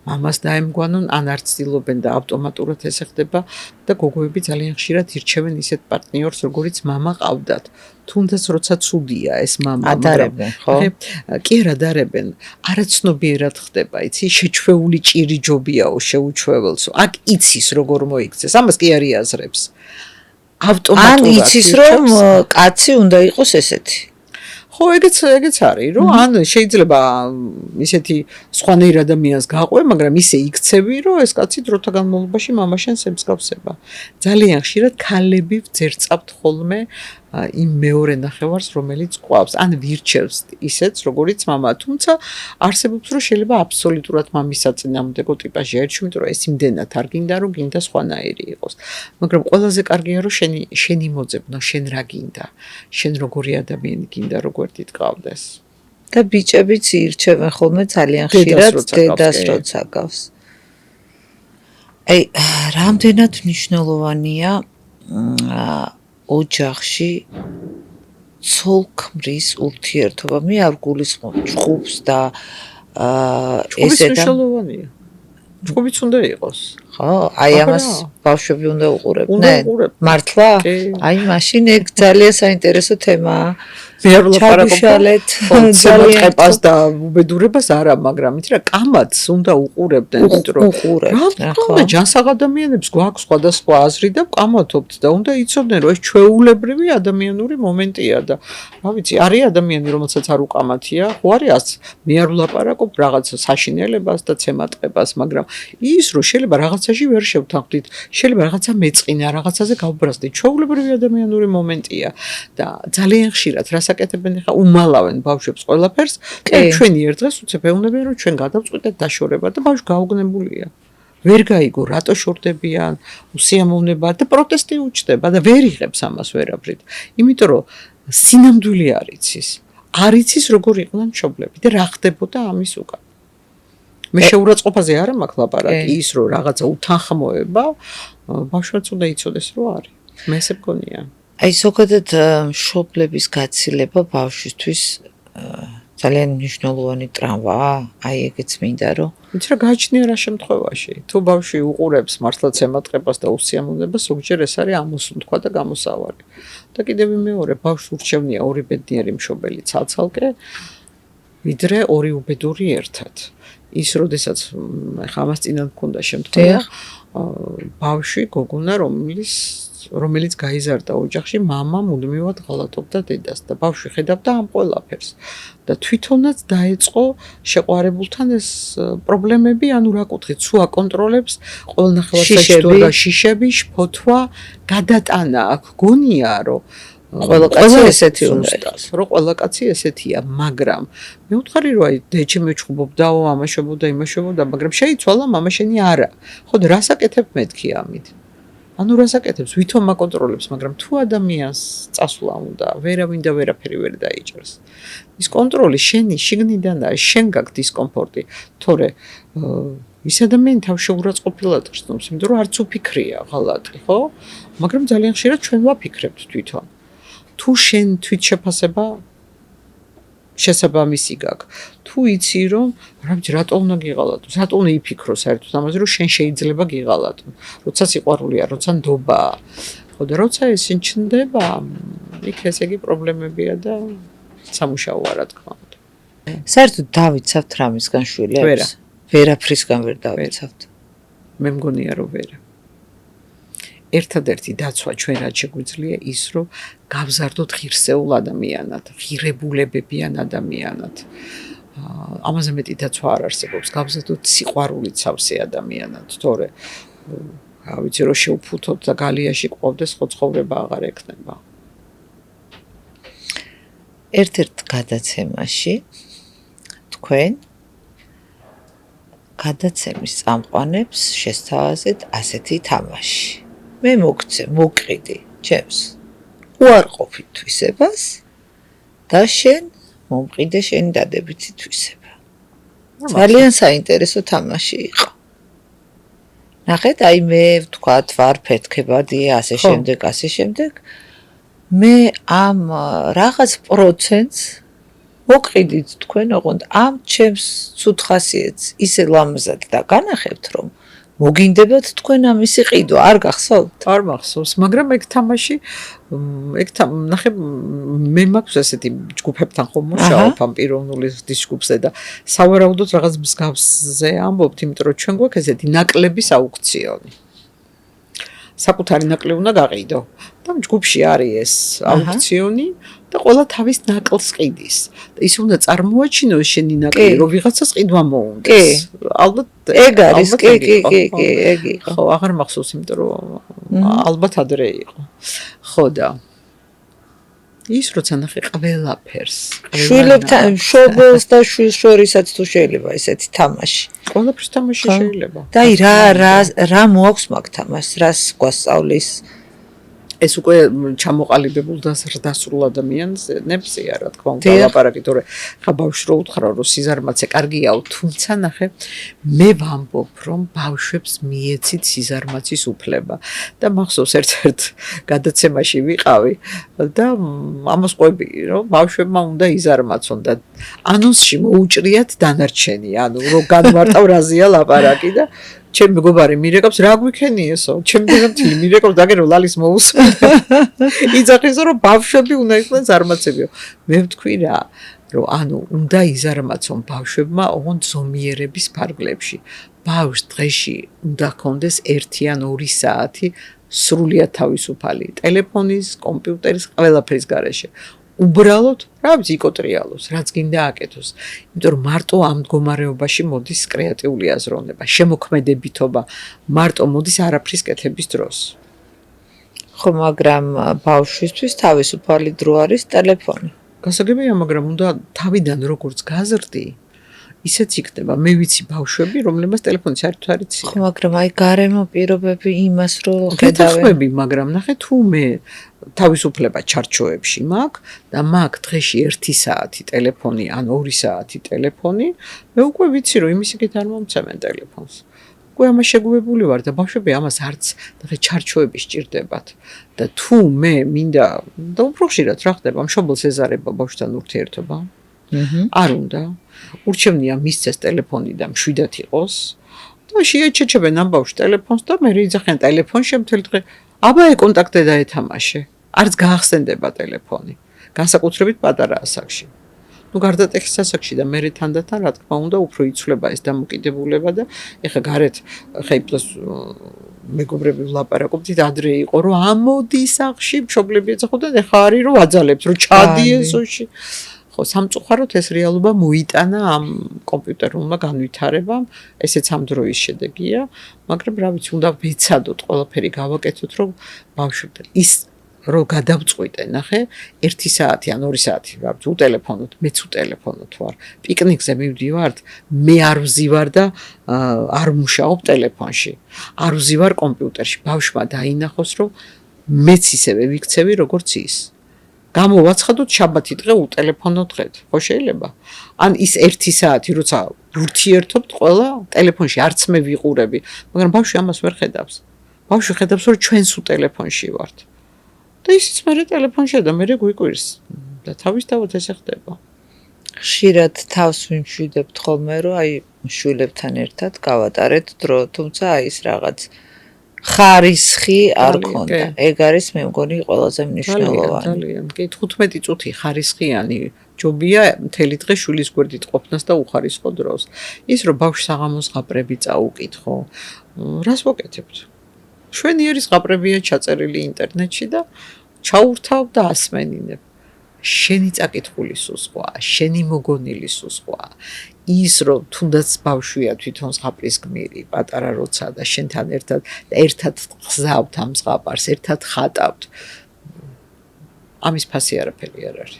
B: მამას დაემგვანონ, ან არ ცდილობენ და ავტომატურად ესე ხდება და გოგოები ძალიან ხშირად ირჩევენ ისეთ პარტნიორს, როგორიც მამა ყავდათ. თუნდაც როცა ცუდია ეს მამა,
A: ადარებენ, ხო?
B: კი არ ადარებენ, არაცნობიერად ხდება, იცი, შეჩვეული ჭირი ჯობიაო შეუჩვეველსო. აქ იცის როგორ მოიქცეს, ამას კი არ იაზრებს.
A: ან იცის რომ კაცი უნდა იყოს ესეთი.
B: ხო, ეგეც არის, რომ ან შეიძლება ისეთი სხვანაირ ადამიანს გაყვე, მაგრამ ისე იქცევი, რომ ეს კაცი დროთა განმავლობაში მამაშენს ემსგავსება. ძალიან ხშირად ქალები ვძერწავთ ხოლმე იმ მეორე ნახევარს, რომელიც ყვავს, ან ვირჩევს ისეც, როგორიც მამა, თუმცა არსებობს, რომ შეიძლება აბსოლუტურად მამის საწინააღმდეგო ტიპაჟი ერჩი, იმიტომ რომ ეს იმდენად არ გინდა, რომ გინდა სხვანაირი იყოს. მაგრამ ყველაზე კარგია, რომ შენი მოძებნო, შენ რა გინდა, შენ როგორი ადამიანი გინდა, როგორ თითქავდეს.
A: და ბიჭებიც ირჩევენ ხოლმე ძალიან ხშირად დედას როცა გავს. აი, რამდენად მნიშვნელოვანია ოჯახში ცოლ-ქმრის ურთიერთობა. მე არ გულისხმობ ჯგუფს და
B: ეს მნიშვნელოვანია. ჯგუფიც უნდა იყოს.
A: ხო, აი ამას ბავშვები უნდა უყურებდნენ.
B: უნდა უყურებდნენ.
A: მართლა? აი, მაშინ ეგ ძალიან საინტერესო თემაა.
B: მე არ ვლაპარაკობ
A: ჩაგუშალეთ
B: ძალიან ყებას და უბედურებას არა, მაგრამ ითი რა კამათს უნდა უყურებდნენ, იმიტომ რომ
A: უყურებთ,
B: ხო, ჯანსაღ ადამიანებს გვაქვს სხვადასხვა აზრი და ვკამათობთ და უნდა იცოდნენ, რომ ეს ჩვეულებრივი ადამიანური მომენტია და რა ვიცი, არის ადამიანი, რომელსაც არ უკამათია, ხო არის, მე არ ვლაპარაკობ რაღაცა საშინელებას და ცემატყებას, მაგრამ ის რომ შეიძლება რაღაცაში ვერ შევთანხმდით, შეიძლება რაღაცა მეწყინა, რაღაცაზე გავბრაზდით, ჩვეულებრივი ადამიანური მომენტია და ძალიან ხშირად რასაკეთებენ ხა უმალავენ ბავშვებს ყველაფერს და ჩვენი ერთ დღეს უცებ ეუბნებიან რომ ჩვენ გადავწყვიტეთ დაშორება და ბავშვი გაუგნებულია. ვერ გაიგო, რატო შორდებიან, უსიამოვნება და პროტესტი უჩნდება და ვერ იღებს ამას ვერაფრით. იმიტომ რომ სინამდვილე არ იცის. არ იცის როგორ იყვნენ მშობლები და რა ხდებოდა ამის უკან. მე შეურაცხყოფაზე არ მაქვს ლაპარაკი, ის რომ რაღაცა უთანხმოება, ბავშვაც უნდა იცოდეს რომ არის. მე ესე მგონია.
A: აი, ზოგადად მშობლების გაცილება ბავშვისთვის ძალიან მნიშვნელოვანი ტრამვაა. აი, ეგეც მინდა რომ
B: იცი რა გააჩნია რა შემთხვევაში. თუ ბავშვი უყურებს მართლაც ემატყებას და უსიამოვნებას, ზოგჯერ ეს არის ამოსუნთქვა და გამოსავალი. და კიდევ მეორე, ბავშვს ურჩევნია ორი ბედნიერი მშობელი ცალ-ცალკე, ვიდრე ორი უბედური ერთად. ის როდესაც ხა ამას წინათ მქონდა შემთხვევა, ბავშვი გოგონა რომელიც გაიზარდა ოჯახში, მამა მუდმივად ღალატობდა დედას და ბავშვი ხედავდა ამ ყველაფერს და თვითონაც დაეწყო შეყვარებულთან ეს პრობლემები, ანუ რა კუთხით, სულ აკონტროლებს ყოველნახევარსაჯდომი, შიშები, შფოთვა, გადატანა აქ გონია, რომ
A: ყველა კაცი ესეთი უნდა
B: იყოს. რომ ყველა კაცი ესეთია, მაგრამ მე ვთხარი რომ აი დეჩი მეჩხუბობდაო, ამაშობოდა, იმაშობოდა, მაგრამ შეიცვალა მამაშენი არა. ხო და რასაკეთებ მეთქი ამით? ანუ რასაკეთებს, ვითომ აკონტროლებს, მაგრამ თუ ადამიანს წასვლა უნდა, ვერავინ და ვერაფერი ვერ დაიჭერს. ის კონტროლი შენი შიგნიდან არის, შენ გაქვს დისკომფორტი, თორე ის ადამიანი თავშეურაცხყოფილად ხსნობს, იმიტომ რომ არც უფიქრია ღალატი, ხო? მაგრამ ძალიან ხშირად ჩვენ ვაფიქრებთ თვითონ. თუ შენ თვითშეფასება შესაბამისი გაქვს. თუ იცი რომ რა ვიცი რატო უნდა გიღალატოს, რატო უნდა იფიქრო საერთოდ ამაზე რომ შენ შეიძლება გიღალატო. როცა სიყვარულია, როცა ნდობაა. ხო და როცა ეს ჩნდება, იქ ესე იგი პრობლემებია და სამუშაოა რა თქმა უნდა.
A: საერთოდ დავიცავთ რამისგან შვილებს? ვერაფრისგან ვერ დავიცავთ.
B: მე მგონია რომ ვერა. ერთადერთი დაცვა ჩვენ რაც შეგვიძლია ის რომ გავზარდოთ ღირსეულ ადამიანად, ღირებულებებიან ადამიანად. ამაზე მეტი დაცვა არ არსებობს, გავზარდოთ სიყვარულით სავსე ადამიანად, თორე რა ვიცი რომ შევფუთოთ და გალიაში ყვავდეს, ხო ცხოვრება აღარ ექნება.
A: ერთ-ერთ გადაცემაში თქვენ გადაცემის წამყვანებს შესთავაზეთ ასეთი თამაში. მე მოგცე, მოგყიდი ჩემს უარყოფით თვისებას და შენ მომყიდე შენი დადებითი თვისება. ძალიან საინტერესო თამაში იყო. ნახეთ, აი მე ვთქვათ, ვარ ფეთქებადი, ასე შემდეგ. მე ამ რაღაც პროცენტს მოგყიდით თქვენ ოღონდ ამ ჩემს ცუდ ხასიათს ისე ლამაზად და განახებთ, რომ მოგინდებათ თქვენ ამისი ყიდვა, არ გახსოვთ?
B: არ მახსოვს, მაგრამ ეგ თამაში ნახე მე მაქვს ასეთი ჯგუფებთან ხომ მუშაობ ამ პიროვნული ზრდის ჯგუფზე და სავარაუდოდ რაღაც მსგავსზე ამბობთ, იმიტომ რომ ჩვენ გვაქვს ესეთი ნაკლების აუქციონი. საკუთარი ნაკლი უნდა გაყიდო და ჯგუფში არის ეს აუქციონი და ყველა თავის ნაკლს ყიდის. და ის უნდა წარმოაჩინოს შენი ნაკლი, რომ ვიღაცას ყიდვა მოუნდეს. ალბათ
A: ეგ არის, კი, ეგ იყო.
B: ხო, აღარ მახსოვს, იმიტომ რომ ალბათ ადრე იყო. ხო და ის როცა ნახე ყველაფერს,
A: შვილებთან, მშობელს და შვილს შორისაც თუ შეიძლება ესეთი თამაში.
B: ყველაფერს თამაში შეიძლება.
A: და რა მოაქვს მაგ თამაშს, რას გვასწავლის?
B: ეს უკვე ჩამოყალიბებულ და ზრდასრულ ადამიანებზეა, რა თქმა უნდა, ლაპარაკი, თორე ხა ბავშვს რო უთხრა, რომ სიზარმაცე კარგიაო, თუმცა ნახე, მე ვამბობ, რომ ბავშვებს მიეცით სიზარმაცის უფლება. და მახსოვს ერთ გადაცემაში ვიყავი და ამას ყვები, რომ ბავშვებმა უნდა იზარმაცონ და ანონსში მოუჭრიათ დანარჩენი, ანუ რომ განმარტავ რაზეა ლაპარაკი და ჩემ მეგობარი მირეკავს რა გვიქენიესო ჩემ დედამთილი მირეკავს დაგერო ლალის მოусვენდა იძახის რომ ბავშვები უნდა იყვნენ ზარმაცებიო მე ვთქვი რა რომ ანუ უნდა იზარმაცონ ბავშვებმა ოღონდ ზომიერების ფარგლებში ბავშვს დღეში უნდა ჰქონდეს 1 ან 2 საათი სრულიად თავისუფალი ტელეფონის კომპიუტერის ყველაფრის გარეშე უბრალოდ რა ვიცი იკოტრიალოს, რაც გინდა აკეთოს. იმიტომ რომ მარტო ამ მდგომარეობაში მოდის კრეატიული აზროვნება, შემოქმედებითობა, მარტო მოდის არაფრის კეთების დროს.
A: ხო, მაგრამ ბავშვისთვის თავისუფალი დრო არის ტელეფონი.
B: გასაგებია, მაგრამ უნდა თავიდან როგორც გაზრდი, ისეც იქნება. მე ვიცი ბავშვები, რომლებმაც ტელეფონი საერთოდ არ იციან.
A: ხო, მაგრამ აი გარემო პირობები იმას რომ
B: ხედავენ, მაგრამ ნახე თუ მე თავისუფლება ჩარჩოებში მაქვს და მაქვს დღეში 1 საათი ტელეფონი ან 2 საათი ტელეფონი, მე უკვე ვიცი რომ იმის იქით არ მომცემენ ტელეფონს. უკვე ამას შეგუებული ვარ და ბავშვები ამას არც დღე ჩარჩოები სჭირდებათ. და თუ მე მინდა და უფრო ხშირად რა ხდება, მშობელს ეზარება ბავშვთან ურთიერთობა. არ უნდა. ურჩევნია მისცეს ტელეფონი და მშვიდად იყოს. და შეეჩეჩებენ ამ ბავშვს ტელეფონს და მე იძახენ ტელეფონში მთელი დღე აბა ეკონტაქტე და ეთამაშე. არც გაახსენდება ტელეფონი. განსაკუთრებით პატარა ასაკში. ნუ გარდა ტექის ასაკში და მე თანდათან რა თქმა უნდა უფრო იცვლება ეს დამოკიდებულება და ეხა გარეთ ხა პლუს მეგობრები ვლაპარაკობთ ადრე იყო რომ ამოდი სახში მშობლები ეძახოდნენ ეხა არის რომ აძალებთ რომ ჩადი ესოში. ხო სამწუხაროდ ეს რეალობა მოიტანა ამ კომპიუტერულმა განვითარებამ, ესეც ამ დროის შედეგია, მაგრამ რა ვიცი, უნდა ვეცადოთ ყველაფერი გავაკეთოთ, რომ ბავშვებთან ის რომ გადავწყვიტე, ნახე, 1 საათი ან 2 საათი, რა ვიცი, უტელეფონოთ, მეც უტელეფონოთ ვარ. პიკნიკზე მივდივართ, მე არ ვზივარ და არ მუშაობ ტელეფონში. არ ვზივარ კომპიუტერში. ბავშვმა დაინახოს, რომ მეც ისევე ვიქცევი, როგორც ის. გამოვაცხადოთ შაბათი დღე უტელეფონო დღეთ. ხო შეიძლება? ან ის 1 საათი, როცა ურთიერთობთ ყველა ტელეფონში, არც მე ვიყურები, მაგრამ ბავშვი ამას ვერ ხედავს. ბავშვი ხედავს, რომ ჩვენს უტელეფონში ვართ. და ისიც მე ტელეფონშია და მე გვიკვირს და თავისთავად ესე ხდება.
A: ხშირად თავს ვიმშვიდებთ ხოლმე, რომ აი შვილებთან ერთად გავატარეთ დრო, თუმცა აი ეს რაღაც ხარისხი არ ქონდა. ეგ არის მე მგონი ყველაზე მნიშვნელოვანი.
B: ძალიან. კი 15 წუთი ხარისხიანი ჯობია მთელი დღე შვილის გვერდით ყოფნას და უხარისხო დროს. ის რომ ბავშვს საღამოს ზღაპრები წაუკითხო, რას ვაკეთებთ? შვენიერი ზღაპრებია ჩაწერილი ინტერნეტში და ჩაურთავ და ასმენინებ. შენი წაკითხული სუსხვა, შენი მოგონილი სუსხვა. ის რომ თუნდაც ბავშვია თვითონ ზღაპრის გმირი, პატარა როცა და შენთან ერთად გზავთ ამ ზღაპარს, ერთად ხატავთ. ამის ფასი არაფერი არ არის.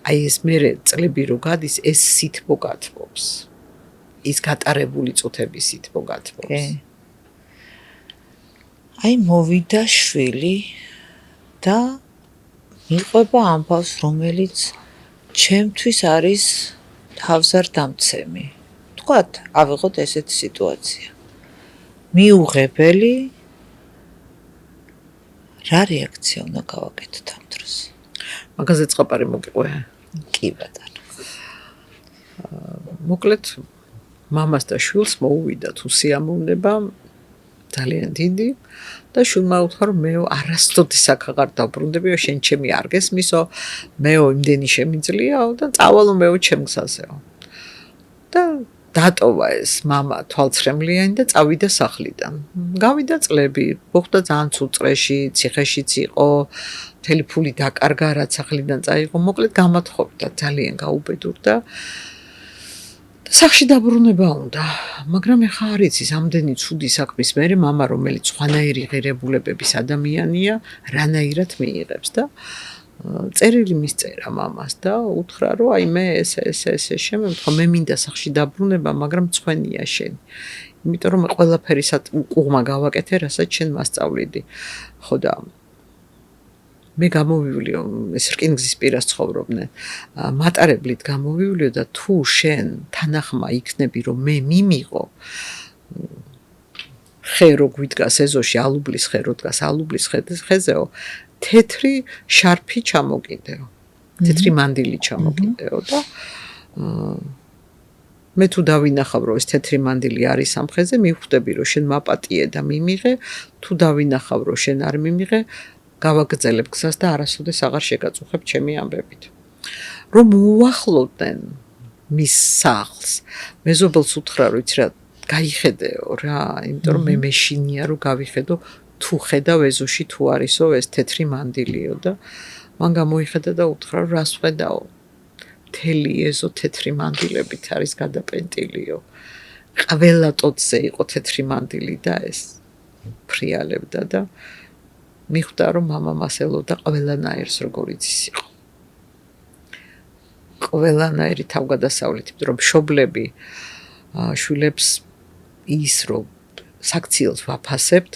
B: აი ეს მე წლები რო გადის, ეს სითბო გათბობს. ის გატარებული წუთებისით მოგათმობს.
A: აი მოვიდა შვილი და მიყვება ამბავს, რომელიც ჩემთვის არის თავზარდამცემი. თქვათ, ავიღოთ ესეთი სიტუაცია. მიუღებელი რა რეაქცია უნდა გავაკეთოთ ამ დროს?
B: მაგაზე წყაპარი მოგიყვე.
A: კი ბატონო.
B: მოკლედ მამას და შვილს მოუვიდა თუ სიამოვნება ძალიან დიდი და შვილმა უთხრა რომ მე არასდროს აქ აღარ დაბრუნდებიო, შენ ჩემი არ გესმისო, მეო იმდენი შემიძლიაო და წავალო მეო ჩემ გზაზეო. და დატოვა ეს მამა თვალცრემლიანი და წავიდა სახლიდან. გავიდა წლები, მოხდა ძალიან ცუდ წრეში, ციხეშიც იყო, მთელი ფული დაკარგა, რაც სახლიდან წაიღო, მოკლედ გამათხოვდა, ძალიან გაუბედურდა. სახში დაბრუნება უნდა, მაგრამ ეხა არ იცის ამდენი ცუდი საქმის მერე მამა, რომელიც სხვანაირი ღირებულებების ადამიანია, რანაირად მიიღებს და წერილი მისწერა მამას და უთხრა რომ აი მე ესე შემემთხო, მე მინდა სახში დაბრუნება, მაგრამ მწვენია შენი. იმიტომ რომ ყველაფერი უკუღმა გავაკეთე, რასაც შენ მასწავლიდი. ხო და მე გამოვივლიო, ეს რკინიგზის პირას ცხოვრობდნენ, მატარებლით გამოვივლიო და თუ შენ თანახმა იქნები, რომ მე მიმიღო, ხე რო გვიდგას ეზოში, ალუბლის ხე რო დგას ალუბლის ხეზეო, თეთრი შარფი ჩამოკიდეო, თეთრი მანდილი ჩამოკიდეო და მე თუ დავინახავ, რომ ეს თეთრი მანდილი არის ამ ხეზე, მივხვდები, რომ შენ მაპატიე და მიმიღე, თუ დავინახავ, რომ შენ არ მიმიღე, გავაგრძელებ გზას და არასოდეს აღარ შეგაწუხებ ჩემი ამბებით. რომ უახლოვდნენ მის სახლს, მეზობელს უთხრა, რომ იცი რა, გაიხედეო რა, იმიტომ რომ მე მეშინია რომ გავიხედო, თუ ხედავ ეზოში თუ არისო ეს თეთრი მანდილიო და მან გამოიხედა და უთხრა, რომ რას ხედავ? მთელი ეზო თეთრი მანდილებით არის გადაპენტილიო. ყველა ტოტზე იყო თეთრი მანდილი და ეს ფრიალებდა და მიხვდა რომ მამა მას ელოდა ყველანაირს როგორიც ის იყო. ყველანაირი თავგადასავლით, რომ მშობლები შვილებს ის რომ საქციელს ვაფასებთ,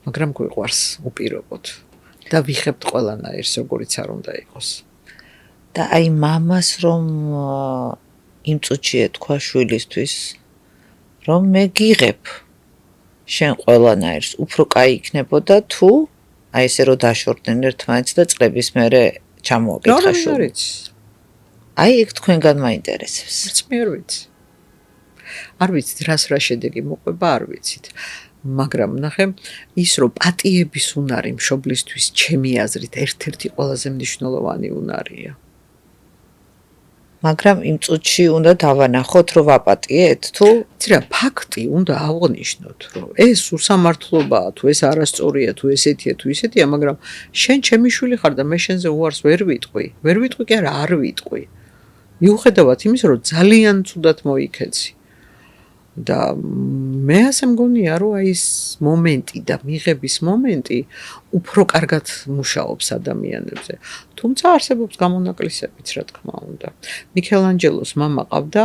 B: მაგრამ გვიყვარს უპირობოდ და ვიხებთ ყველანაირს როგორიც არ უნდა იყოს.
A: და აი მამას რომ იმ წუთში ეთქვა შვილისთვის, რომ მე გიღებ შენ ყველანაირს, უფრო კაი იქნებოდა თუ აი ესე რომ დაშორდნენ ერთმანეთს და წლების მერე ჩამოაკითხა შვილი. აი ეგ თქვენგან მაინტერესებს.
B: მე არ ვიცი. არ ვიცით რას რა შედეგი მოყვება, არ ვიცით. მაგრამ ნახე, ის რომ პატიების უნარი მშობლისთვის ჩემი აზრით ერთ-ერთი ყველაზე მნიშვნელოვანი უნარია.
A: მაგრამ იმ წუთში უნდა დავანახოთ, რომ ვაპატიეთ თუ
B: ცირა ფაქტი უნდა აღვნიშნოთ, რომ ეს უსამართლობაა, თუ ეს არასწორია, თუ ესეთია, თუ ისეთია, მაგრამ შენ ჩემი შვილი ხარ და მე შენზე უარს ვერ ვიტყვი. ვერ ვიტყვი კი არა, არ ვიტყვი. მიუხედავად იმის, რომ ძალიან ცუდად მოიქეცი. და მე ასე მგონია, რომ აი ეს მომენტი და მიღების მომენტი უფრო კარგად მუშაობს ადამიანებზე. თუმცა არსებობს გამონაკლისებიც, რა თქმა უნდა. მიქელანჯელოს მამა ყავდა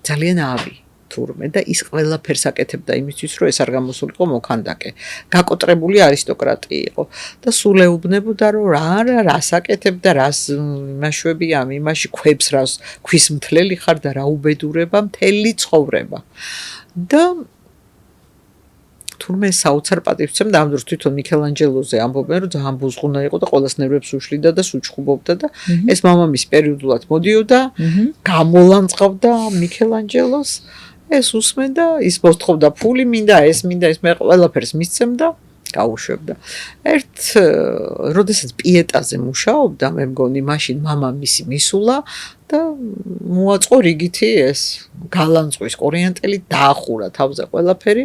B: ძალიან ავი თურმე და ის ყველაფერს აკეთებდა იმისთვის, რომ ეს არ გამოსულიყო მოქანდაკე. გაკოტრებული არისტოკრატი იყო და სულ ეუბნებოდა, რომ რას აკეთებდა, რას იმაშვებია, იმაში ქვებს რას ქვის მთლელი ხარ და რა უბედურება მთელი ცხოვრება. და თურმე საოცარ პატივცემ და ამ დროს თვითონ მიქელანჯელოზე ამბობენ, რომ ძალიან ბუზღუნა იყო და ყოველას ნერვებს უშლიდა და სუჩხუბობდა და ეს მამამის პერიოდულად მოდიოდა, გამოლანძღავდა მიქელანჯელოს, ეს უსმენდა, ის მოსთხოვდა ფული, მინდა ეს, მე ყველაფერს მისცემდა, გაუშვებდა. როდესაც პიეტაზე მუშაობდა, მე მგონი, მაშინ მამამისი მისულა და მოაწყო რიგითი ეს გალანძღვის კორიანტელი დაახურა თავზე ყველაფერი.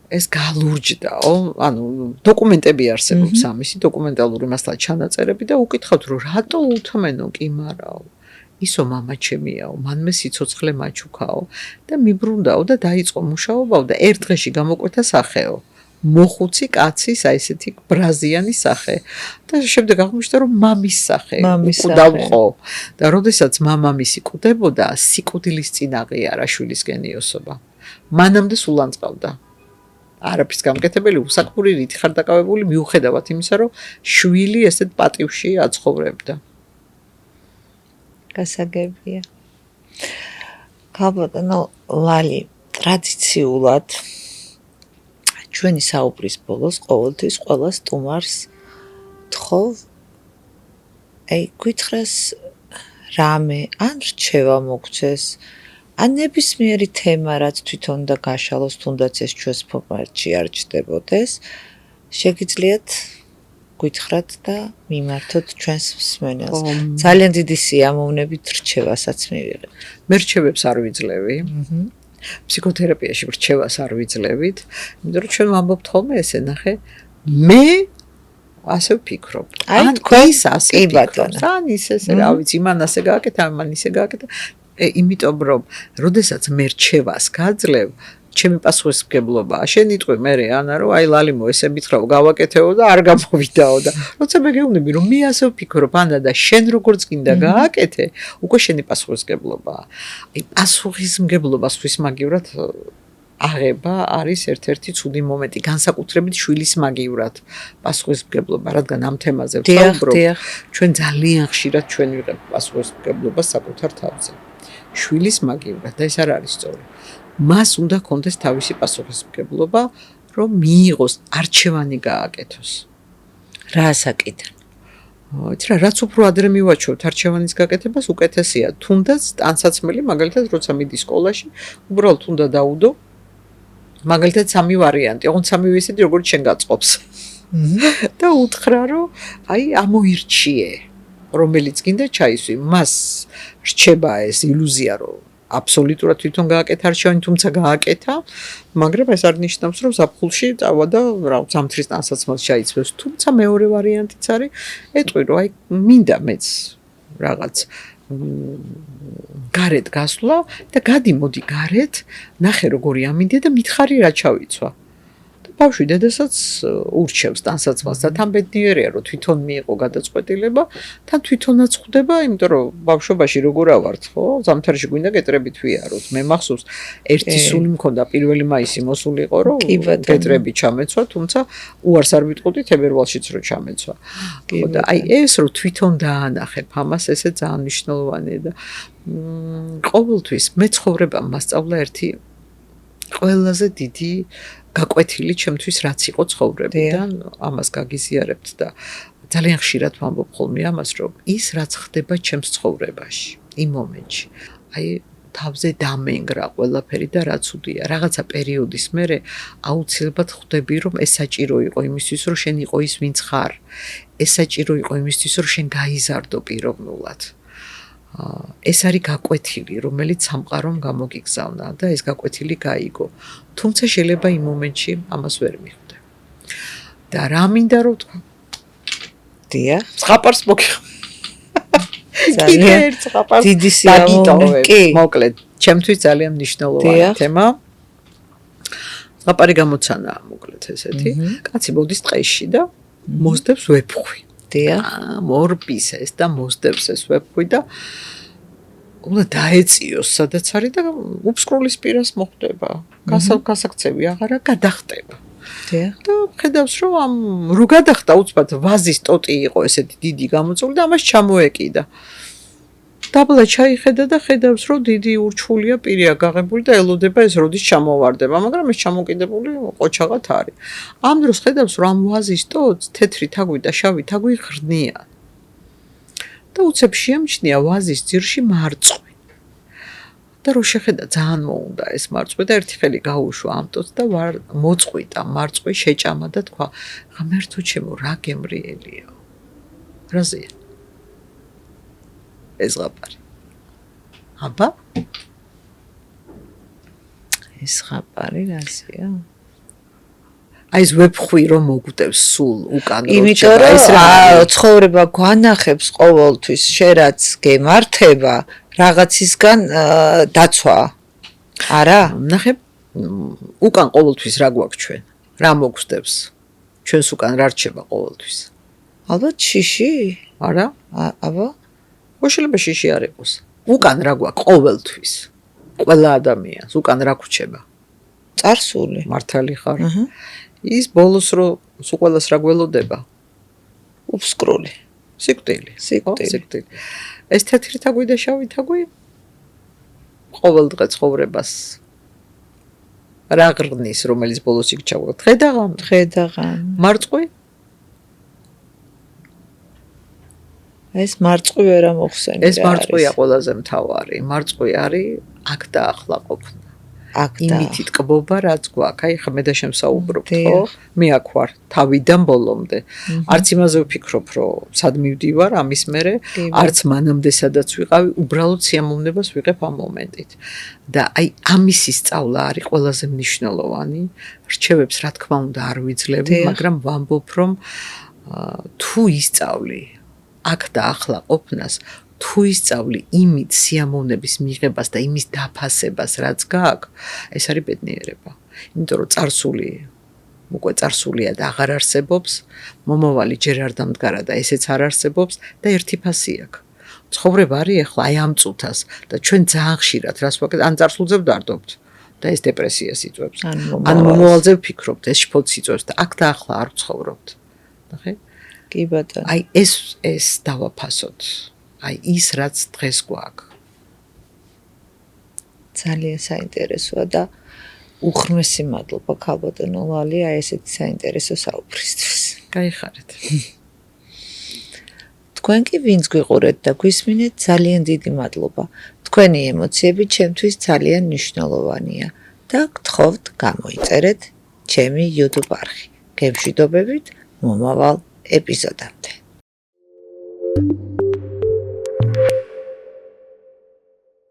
B: ეს გალურჯდაო, ანუ დოკუმენტები არსებობს ამისი, დოკუმენტალური მასალა ჩანაწერები და უკითხავთ, რომ რატო უთმენო კი მარაო. ისო მამა ჩემიაო, მანმე სიცოცხლე მაჩუქაო და მიბრუნდაო და დაიწყო მუშაობაო და ერთ დღეში გამოკვეთა სახეო. მოხუცი კაცის აი ესეთი ბრაზიანი სახე და შემდეგ აღმოჩნდა რომ მამის სახე უყუდავყო და როდესაც მამამისი კვდებოდა სიკვდილის წინ აღიარა შვილის გენიოსობა მანამდე სულ ანწყავდა არაფრის გამკეთებელი უსაკმური რითი ხარ დაკავებული მიუხედავად იმისა რომ შვილი ესეთ პატივში აცხოვრებდა
A: გასაგებია ქალბატონო ლალი ტრადიციულად ჩვენი საუბრის ბოლოს ყოველთვის ყველა სტუმარს თხოვ აი გითხრას რამე ან რჩევა მოგცეს ან ნებისმიერი თემა რაც თვითონ და გაშალოს თუნდაც ეს ჩვენს ფორმატში არ ჩდებოდეს შეგიძლიათ გითხრათ და მიმართოთ ჩვენს მსმენელს ძალიან დიდი სიამოვნებით რჩევასაც მივიღეთ
B: მე რჩევებს არ ვიძლევი ფსიქოთერაპიაში რჩევას არ ვიძლევით იმიტომ რომ ჩვენ ვამბობთ ხოლმე ესე ნახე მე ასე ვფიქრობ
A: აი თქვენ
B: ასე ვფიქრობთ ან ისე რა ვიცი მან ასე გააკეთა მან ისე გააკეთა იმიტომ რომ როდესაც მე რჩევას გაძლევ ჩემი პასუხისმგებლობაა შენ იტყვი მე ანა რომ აი ლალიმო ესე მითხრა გავაკეთეო და არ გამოვიდაო და როცა მე გეუბნები რომ მე ასე ვფიქრობ ანა და შენ როგორც გინდა გააკეთე უკვე შენი პასუხისმგებლობაა აი პასუხისმგებლობას თვის მაგივრად აღება არის ერთ-ერთი ცუდი მომენტი განსაკუთრებით შვილის მაგივრად პასუხისმგებლობა რადგან ამ თემაზე ვსაუბრობ ჩვენ ძალიან ხშირად ჩვენ ვიღებთ პასუხისმგებლობას საკუთარ თავზე შვილის მაგივრად და ეს არ არის სწორი მას უნდა კონდეს თავისი პასუხისმგებლობა რომ მიიღოს არჩევანი გააკეთოს
A: რა საკიდან
B: იცი რა რაც უფრო ადრე მივაჩვევთ არჩევანის გაკეთებას უკეთესია თუნდაც ტანსაცმელი მაგალითად როცა მიდის სკოლაში უბრალოდ უნდა დაუდო მაგალითად სამი ვარიანტი ოღონდ სამივე ისეთი როგორც შენ გაწყობს და უთხრა რომ აი ამოირჩიე რომელიც გინდა ჩაისვი მას რჩება ეს ილუზია რომ აბსოლუტურად თვითონ გააკეთა არჩევანი თუმცა გააკეთა მაგრამ ეს არ ნიშნავს რომ ზაფხულში წავა და რა ზამთრის ტანსაცმელს ჩაიცვეს თუმცა მეორე ვარიანტიც არის ეტყვი რომ აი მინდა მეც რაღაც გარეთ გასვლა და გადიმოდი გარეთ ნახე როგორი ამინდე და მითხარი რა ჩავიცვა ბავშვი დედასაც ურჩევს ტანსაცმელს და თან ბედნიერია რომ თვითონ მიიღო გადაწყვეტილება თან თვითონაც ხვდება იმიტომ რომ ბავშვობაში როგორ ავართ ხო ზამთარში გვინდა კეტრებით ვიაროთ მე მახსოვს ერთი სული მქონდა 1 მაისი მოსულიყო რომ კეტრები ჩამეცვა თუმცა უარს არ ვიტყოდი თებერვალშიც რომ ჩამეცვა ხო და აი ეს რომ თვითონ დაანახებ ამას ესე ძალიან მნიშვნელოვანია და ყოველთვის მე ცხოვრებამ მასწავლა ერთი ყველაზე დიდი გაკვეთილი ჩემთვის რაც იყო ცხოვრებიდან ამას გაგიზიარებთ და ძალიან ხშირად ვამბობ ხოლმე ამას რომ ის რაც ხდება ჩემს ცხოვრებაში იმ მომენტში აი თავზე დამენგრა ყველაფერი და რაც უდია რაღაცა პერიოდის მერე აუცილებლად ხვდები რომ ეს საჭირო იყო იმისთვის რომ შენ იყო ის ვინც ხარ ეს საჭირო იყო იმისთვის რომ შენ გაიზარდო პიროვნულად ეს არის გაკვეთილი, რომელიც სამყარომ გამოგიგზავნა და ეს გაკვეთილი გაიგო. თუმცა შეიძლება იმ მომენტში ამას ვერ მიხვდე. და რა მინდა რომ თქვა?
A: დიახ,
B: ზღაპარს მოგიხ.
A: ძალიან დიდი სიამოვნებაა. კი,
B: მოკლედ, ჩემთვის ძალიან მნიშვნელოვანი თემა. ზღაპარი გამოცანა მოკლედ ესეთი. კაცი მოდის ტყეში და მოსდევს ვეფხვი. მორბის ეს და მოსდევს ეს ვეფხვი და უნდა დაეციოს სადაც არის და უფსკრულის პირას მოხვდება გასაქცევი აღარა გადახტება და ხედავს რომ ამ რო გადახტა უცბად ვაზის ტოტი იყო ესეთი დიდი გამოწული და ამას ჩამოეკიდა დაბლა ჩაიხედა და ხედავს რომ დიდი ურჩხულია პირია გაღებული და ელოდება ეს როდის ჩამოვარდება მაგრამ ეს ჩამოკიდებული ყოჩაღად არის ამ დროს ხედავს რომ ამ ვაზის ტოტს თეთრი თაგვი და შავი თაგვი ღრნია და უცებ შეამჩნია ვაზის ძირში მარწყვი და რო შეხედა ძალიან მოუნდა ეს მარწყვი და ერთი ხელი გაუშვა ამ ტოტს და მოწყვიტა მარწყვი შეჭამა და თქვა ღმერთო ჩემო რა გემრიელიო რაზეა ეს ზღაპარი. აბა?
A: ეს ზღაპარი რაზეა?
B: აი ეს ვეფხვი რომ მოგვდევს სულ უკან რო
A: იმიტომ რომ ცხოვრება გვანახებს ყოველთვის შერაც გემართება რაღაცისგან დაცვა. არა?
B: ნახე უკან ყოველთვის რა გვაქვს ჩვენ? რა მოგხდებს? ჩვენს უკან რა რჩება ყოველთვის?
A: ალბათ შიში?
B: არა?
A: აბა,
B: შეიძლება შიში არ იყოს. უკან რა გვაქვს ყოველთვის? ყველა ადამიანს უკან რა გვჩება?
A: წარსული.
B: მართალი ხარ?
A: აჰა.
B: ის ბოლოს რო სულ ყველას რა გველოდება?
A: უფსკრული.
B: სიკვდილი.
A: სიკვდილი.
B: სიკვდილი. ეს თეთრი თაგვი და შავი თაგვი ყოველ დღე ცხოვრებას რა ღრნის, რომელიც ბოლოს იქჩავა? დღე და ღამე.
A: დღე და ღამე.
B: მარწყვი?
A: ეს მარწყვი ვერ ამოხსენე.
B: ეს მარწყვია ყველაზე მთავარი. მარწყვი არის აქ და ახლა ყოფნა.
A: აქ და
B: იმითი ტკბობა რაც გვაქვს. აი ხა მე და შემსაუბრობთ, ხო?
A: დიახ.
B: მე აქ ვარ თავიდან ბოლომდე. არც იმაზე ვფიქრობ, რომ სად მივდივარ ამის მერე, არც მანამდე სადაც ვიყავი, უბრალოდ სიამოვნებას ვიღებ ამ მომენტით. და აი ამისი სწავლა არის ყველაზე მნიშვნელოვანი. რჩევებს რა თქმა უნდა არ ვიძლევი,
A: დიახ.
B: მაგრამ ვამბობ, რომ თუ ისწავლი აქ და ახლა ყოფნას, თუ ისწავლი იმით სიამოვნების მიღებას და იმის დაფასებას, რაც გააქვს, ეს არის ბედნიერება. იმიტომ რომ წარსული უკვე წარსულია და აღარ არსებობს, მომავალი ჯერ არ დამდგარა და ესეც არ არსებობს და ერთი ფასი აქვს. ცხოვრება არის ახლა აი ამ წუთას და ჩვენ ძალიან ხშირად რას ვაკეთებთ, ან წარსულზე ვდარდობთ და ეს დეპრესიას იწვევს. ან მომავალზე ვფიქრობთ, ეს შფოთს იწვევს და აქ და ახლა არ ვცხოვრობთ. ნახე?
A: კი ბატონო.
B: აი ეს დავაფასოთ. აი ის რაც დღეს გვაქვს.
A: ძალიან საინტერესოა და უღრმესი მადლობა ქალბატონო ლალი აი ესეთი საინტერესო საუბრისთვის.
B: გაიხარეთ.
A: თქვენ კი ვინც გვიყურეთ და გვისმინეთ ძალიან დიდი მადლობა. თქვენი ემოციები ჩემთვის ძალიან მნიშვნელოვანია და გთხოვთ გამოიწერეთ ჩემი YouTube არხი. გემშვიდობებით მომავალ ეპიზოდამდე.